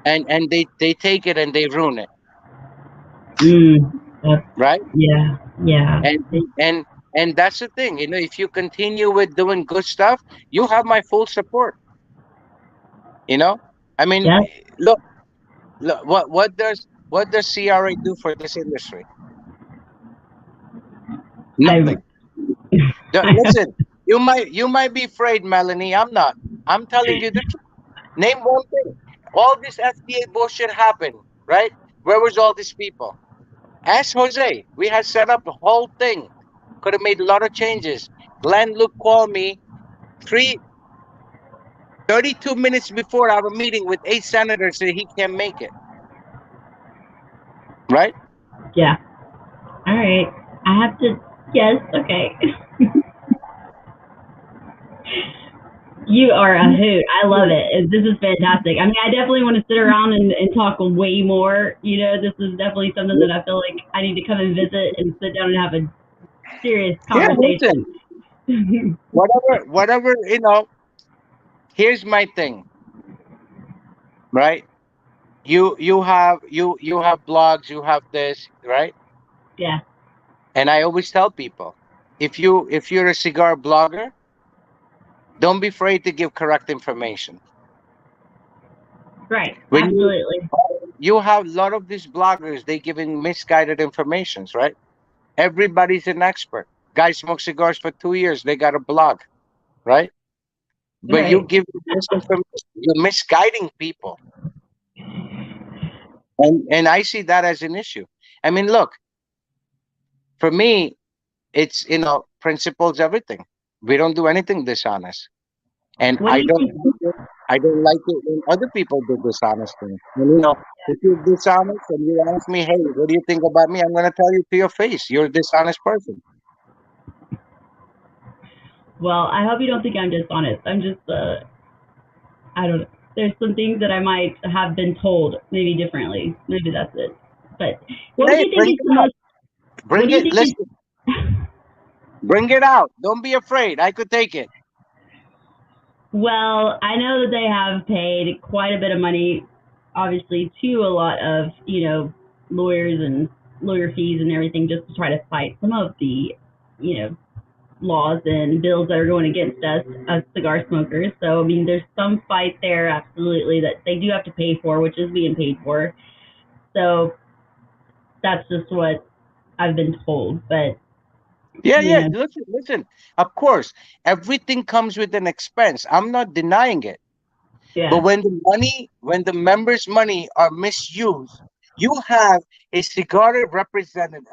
And they take it and they ruin it, right? Yeah, yeah. And that's the thing, if you continue with doing good stuff, you have my full support. I mean, Yes. look, what does CRA do for this industry? I, Nothing. Listen, you might be afraid, Melanie. I'm not. I'm telling you the truth. Name one thing. All this FDA bullshit happened, right? Where was all these people? Ask Jose. We had set up the whole thing. Could have made a lot of changes. Glenn Luke called me 32 minutes before our meeting with 8 senators said he can't make it. Right? Yeah. All right. I have to. Yes. Okay. You are a hoot. I love it. This is fantastic. I mean, I definitely want to sit around and talk way more. This is definitely something that I feel like I need to come and visit and sit down and have a serious conversation. Yeah, listen. whatever, here's my thing, right? You have blogs, you have this, right? Yeah. And I always tell people, if you're a cigar blogger, don't be afraid to give correct information. Right. When Absolutely. you have a lot of these bloggers, they giving misguided informations, right? Everybody's an expert. Guys smoke cigars for 2 years, they got a blog, right? But you Right. give misinformation, you're misguiding people. And I see that as an issue. I mean, look, for me, it's principles, everything. We don't do anything dishonest. And What do I you don't think? like it. I don't like it when other people do dishonest things. And if you're dishonest and you ask me, hey, what do you think about me? I'm gonna tell you to your face, you're a dishonest person. Well, I hope you don't think I'm dishonest. I'm just, I don't know. There's some things that I might have been told maybe differently. Maybe that's it. But what would Hey, you think bring is it the out. most? What Bring do you it. think is? Listen, bring it out. Don't be afraid. I could take it. Well, I know that they have paid quite a bit of money, obviously, to a lot of lawyers and lawyer fees and everything, just to try to fight some of the you know laws and bills that are going against us as cigar smokers. So I mean, there's some fight there, absolutely, that they do have to pay for, which is being paid for. So that's just what I've been told. But Yeah, you yeah. know, Listen. Of course, everything comes with an expense. I'm not denying it. But yeah, when the members' money are misused, you have a cigar representative,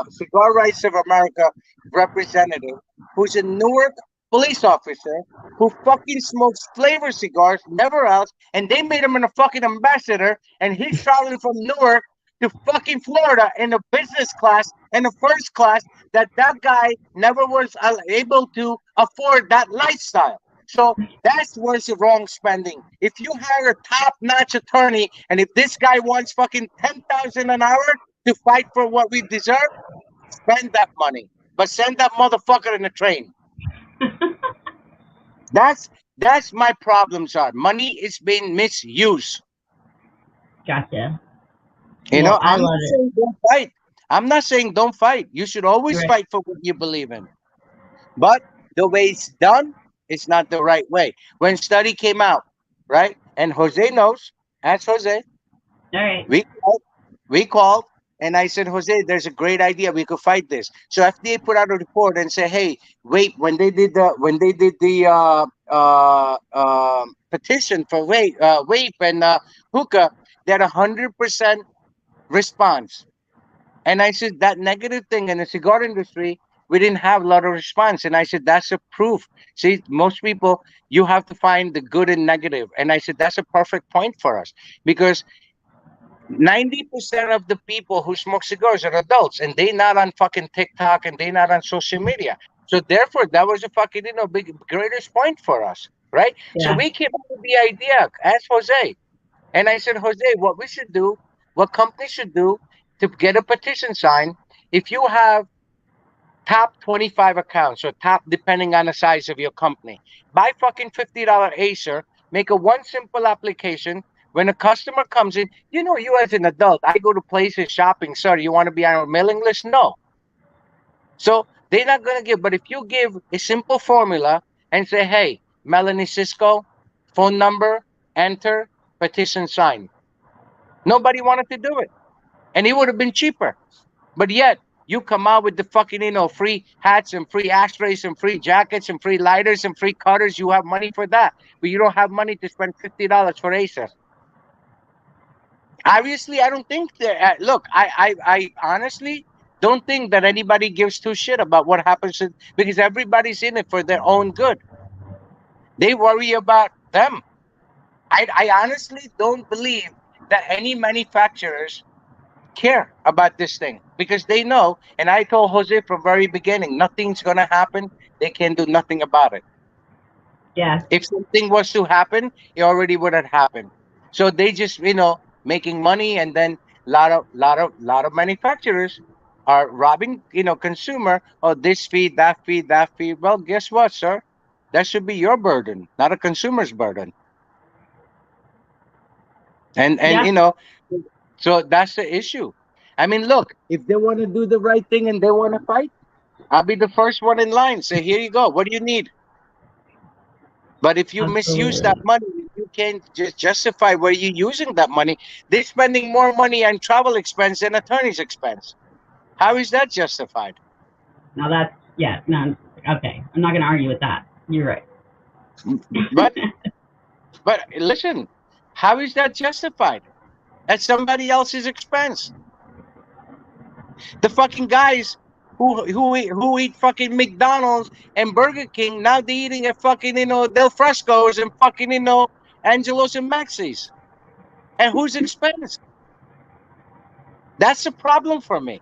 Cigar Rights of America representative, who's a Newark police officer who fucking smokes flavor cigars, never else, and they made him a fucking ambassador, and he's traveling from Newark to fucking Florida in a business class and a first class that guy never was able to afford that lifestyle. So that's where's the wrong spending. If you hire a top-notch attorney, and if this guy wants fucking 10,000 an hour to fight for what we deserve, spend that money. But send that motherfucker in a train. That's that's my problems are. Money is being misused. gotcha. You Well, know, I I'm love not it. saying don't fight. I'm not saying don't fight. You should always Right. fight for what you believe in. But the way it's done is not the right way. When study came out, right? And Jose knows, ask Jose. All right. We called, we called, and I said, Jose, there's a great idea. We could fight this. So FDA put out a report and said, hey, wait, when they did the petition for vape and hookah, they had 100% response. And I said that negative thing in the cigar industry, we didn't have a lot of response. And I said that's a proof. See, most people, you have to find the good and negative. And I said that's a perfect point for us because 90% of the people who smoke cigars are adults, and they not on fucking TikTok and they not on social media. So therefore, that was a fucking big greatest point for us, right? So Yeah. we came up with the idea. Ask Jose. And I said, Jose, what we should do, what companies should do to get a petition signed, if you have top 25 accounts or top, depending on the size of your company, buy fucking $50 Acer, make a one simple application. When a customer comes in, you as an adult, I go to places shopping, sir, you want to be on a mailing list? No. So they're not going to give, but if you give a simple formula and say, hey, Melanie Cisco, phone number, enter, petition sign. Nobody wanted to do it. And it would have been cheaper. But yet, you come out with the fucking, free hats and free ashtrays and free jackets and free lighters and free cutters. You have money for that. But you don't have money to spend $50 for Acer. Obviously, I don't think that. Look, I honestly don't think that anybody gives two shit about what happens because everybody's in it for their own good. They worry about them. I honestly don't believe that any manufacturers care about this thing because they know, and I told Jose from very beginning, nothing's gonna happen. They can do nothing about it. Yeah. If something was to happen, it already would have happened. So they just, making money, and then lot of manufacturers are robbing, consumer. Oh, this fee, that fee, that fee. Well, guess what, sir? That should be your burden, not a consumer's burden. And Yeah. so that's the issue. I mean, look, if they want to do the right thing and they want to fight, I'll be the first one in line. Say, here you go. What do you need? But if you misuse that Absolutely. money, you can't just justify where you're using that money. They're spending more money on travel expense than attorney's expense. How is that justified? Now that's yeah. No. Okay. I'm not gonna argue with that. You're right. But but listen, how is that justified? At somebody else's expense. The fucking guys who eat fucking McDonald's and Burger King, now they're eating at fucking Del Fresco's and fucking Angelo's and Maxis. At whose expense? That's a problem for me.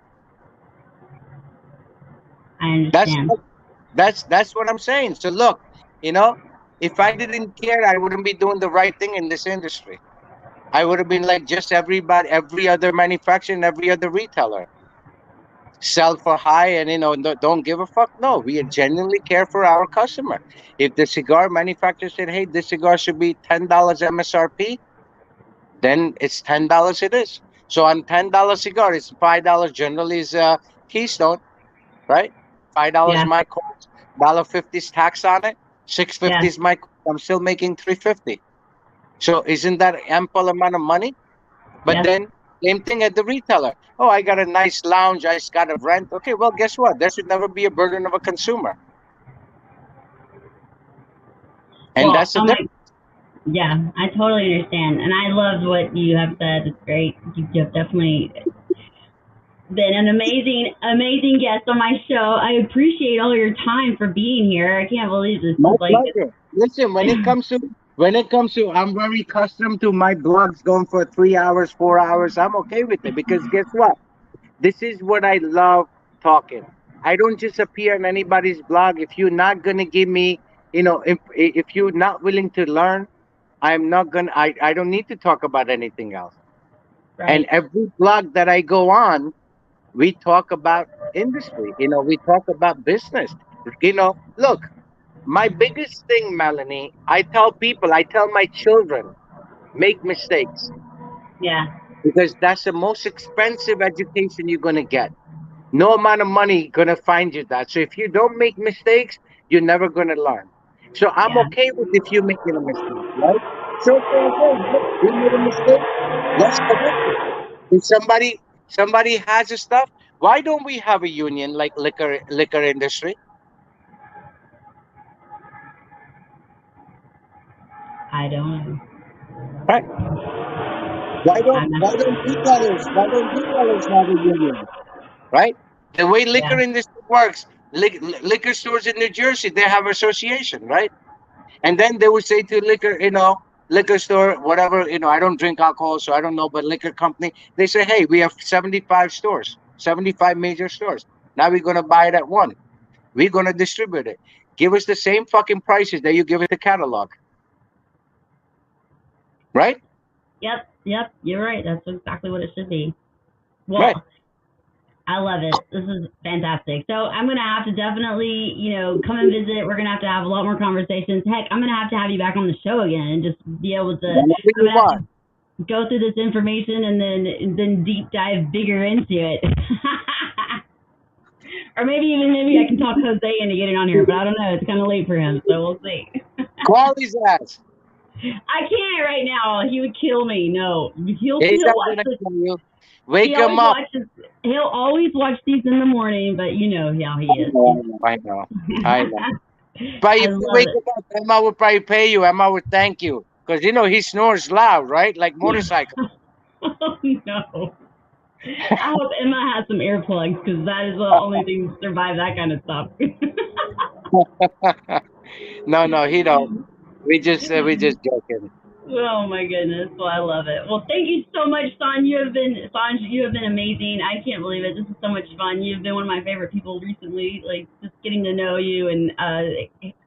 I That's understand. that's what I'm saying. So look, you know, if I didn't care, I wouldn't be doing the right thing in this industry. I would have been like just everybody, every other manufacturer, and every other retailer. Sell for high and don't give a fuck. No, we genuinely care for our customer. If the cigar manufacturer said, hey, this cigar should be $10 MSRP, then it's $10 it is. So on $10 cigar, it's $5 generally is Keystone, right? $5 Yeah. my cost, $1.50 is tax on it, $6.50 Yeah. is my cost. I'm still making $3.50. So isn't that ample amount of money? But Yes. then, same thing at the retailer. Oh, I got a nice lounge. I just got to rent. Okay, well, guess what? There should never be a burden of a consumer, and Well, that's the oh my, difference. yeah, I totally understand, and I loved what you have said. It's great. You have definitely been an amazing, amazing guest on my show. I appreciate all your time for being here. I can't believe this My is like, pleasure. Listen, when it comes to, I'm very accustomed to my blogs going for 3 hours, 4 hours. I'm okay with it because guess what? This is what I love talking. I don't just appear on anybody's blog. If you're not gonna give me, if you're not willing to learn, I'm not gonna. I don't need to talk about anything else. And right? every blog that I go on, we talk about industry. We talk about business. Look, my biggest thing, Melanie, I tell my children, make mistakes Yeah, because that's the most expensive education you're gonna get. No amount of money gonna find you that. So if you don't make mistakes, you're never gonna learn. So I'm yeah, okay with if you're making a mistake, right? So okay, look, we made a mistake. Let's correct it. If somebody has a stuff, why don't we have a union like liquor industry? I don't know. Right? Why don't I'm why not, don't retailers why don't retailers have a union? Right? The way yeah, liquor industry works, liquor stores in New Jersey, they have association, right? And then they would say to liquor store, whatever, I don't drink alcohol, so I don't know, but liquor company, they say, hey, we have 75 stores, 75 major stores. Now we're going to buy it at one. We're going to distribute it. Give us the same fucking prices that you give it the catalog, right? yep, yep. You're right. That's exactly what it should be. Right. Well, I love it. This is fantastic. So I'm gonna have to definitely, come and visit. We're gonna have a lot more conversations. Heck, I'm gonna have you back on the show again and just be able to. Whatever I'm you gonna have want. to go through this information and then deep dive bigger into it. Or maybe I can talk Jose into getting on here, but I don't know. It's kind of late for him, so we'll see. Call his ass. I can't right now. He would kill me. No, He's he'll not watch going to this. kill you. He Wake him always up. watches. He'll always watch these in the morning, but you know how he I is. know, I know, I know. But I if you love wake it. him up, Emma would probably pay you. Emma would thank you. Because, he snores loud, right? Like motorcycle. Oh no. I hope Emma has some earplugs because that is the only thing to survive that kind of stuff. No, no, he don't. We just joking. Oh my goodness. Well, I love it. Well, thank you so much, Sanj, you have been amazing. I can't believe it. This is so much fun. You've been one of my favorite people recently, like just getting to know you and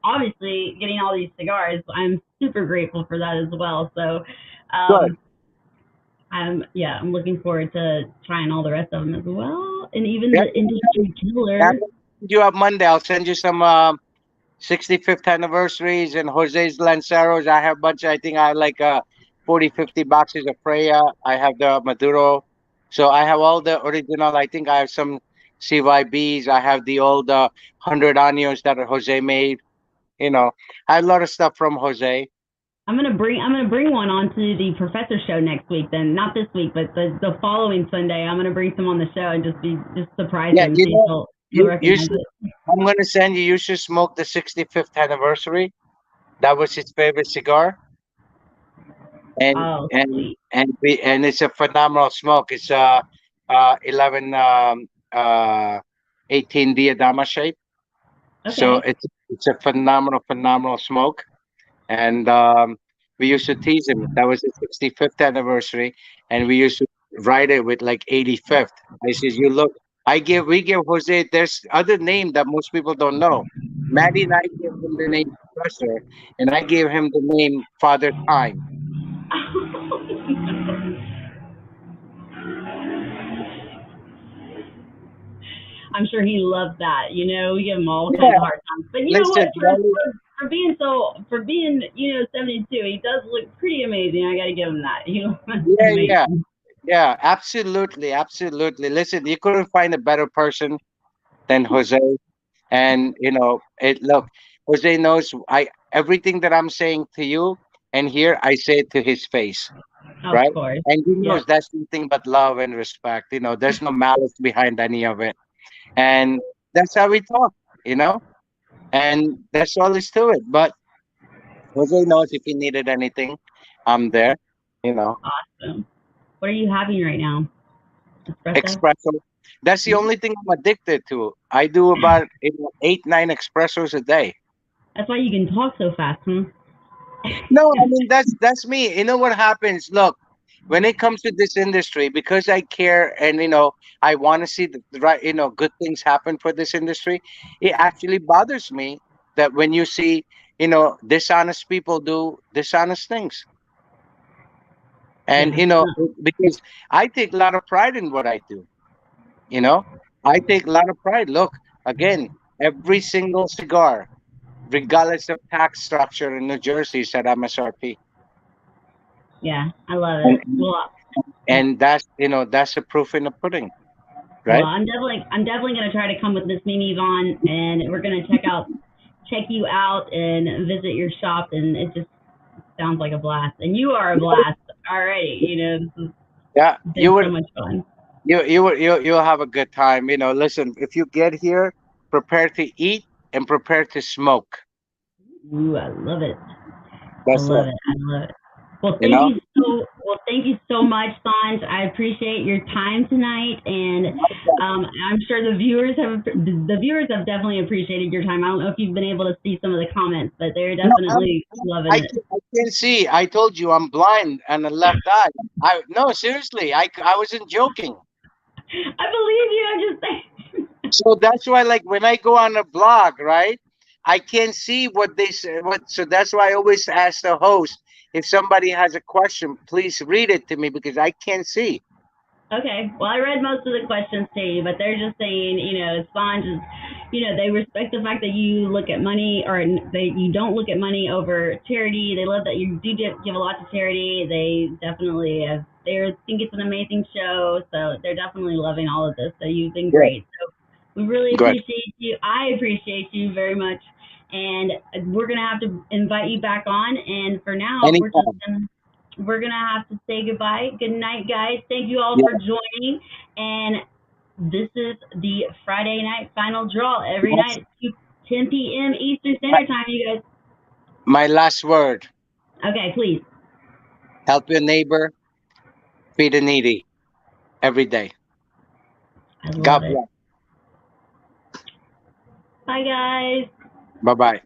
obviously getting all these cigars. I'm super grateful for that as well. So, Good. um, I'm looking forward to trying all the rest of them as well, and even Yeah, the industry I'm killers. gonna send you up Monday. I'll send you some 65th anniversaries and Jose's Lanceros. I have a bunch. I think I have like 40, 50 boxes of Freya. I have the Maduro. So I have all the original. I think I have some CYBs. I have the old 100 años that Jose made. I have a lot of stuff from Jose. I'm gonna bring one onto the professor show next week. Then not this week, but the following Sunday, I'm gonna bring some on the show and just surprise Yeah, him, see if he'll you recognize should. it. I'm gonna send you. You should smoke the 65th anniversary. That was his favorite cigar, and Oh, and sweet. and it's a phenomenal smoke. It's 11 18 diadema shape. So Okay. it's a phenomenal smoke. And we used to tease him. That was his 65th anniversary, and we used to write it with like 85th. I says, "You look." We give Jose. There's other name that most people don't know. Maddie and I gave him the name Professor, and I gave him the name Father Time. I'm sure he loved that. We give him all kinds Yeah, of hard times. But you know what? listen, Charlie. For being 72, he does look pretty amazing. I got to give him that. He looks Yeah, yeah, amazing. yeah. Absolutely, absolutely. Listen, you couldn't find a better person than Jose. And look, Jose knows I everything that I'm saying to you and here I say it to his face. Of right? course. And he Yep. knows that's nothing but love and respect. There's no malice behind any of it. And that's how we talk, you know? And that's all is to it. But Jose knows if he needed anything, I'm there, you know. Awesome. What are you having right now? Espresso? Espresso. That's the Mm. only thing I'm addicted to. I do about 8, 9 espressos a day. That's why you can talk so fast, huh? No, I mean that's me. You know what happens? Look, when it comes to this industry, because I care and I want to see the right, good things happen for this industry. It actually bothers me that when you see, dishonest people do dishonest things, and Yeah. because I take a lot of pride in what I do. You know, I take a lot of pride. Look, again, every single cigar, regardless of tax structure in New Jersey, is at MSRP. Yeah. I love And it. Well, and that's the proof in the pudding, well, right? I'm definitely gonna try to come with Miss Mimi Vaughn, and we're gonna check you out and visit your shop, and it just sounds like a blast. And you are a blast already. This Yeah, has you been so would much fun. you'll have a good time. Listen, if you get here, prepare to eat and prepare to smoke. Ooh, I love it. I That's love it. it. I love it. Well, You know. thank you so much, Sanj. I appreciate your time tonight, and I'm sure the viewers have definitely appreciated your time. I don't know if you've been able to see some of the comments, but they're No, definitely loving it. I can't see. I told you I'm blind and a left eye. No, seriously, I wasn't joking. I believe you. I'm just saying. So that's why, like, when I go on a blog, right, I can't see what they say. So that's why I always ask the host, if somebody has a question, please read it to me because I can't see. Okay. Well, I read most of the questions to you, but they're just saying, Sponge is, they respect the fact that you look at money, or that you don't look at money over charity. They love that you do give a lot to charity. They definitely, they think it's an amazing show, so they're definitely loving all of this. So you've been Good, great. So we really good. appreciate you. I appreciate you very much. And we're going to have to invite you back on. And for now, Anytime. we're gonna have to say goodbye. Good night, guys. Thank you all Yeah. for joining. And this is the Friday night final draw every That's night at 10 p.m. Eastern my, Standard Time. You guys. my last word. Okay, please. Help your neighbor, feed the needy every day. I love God it. bless. Bye, guys. Bye bye.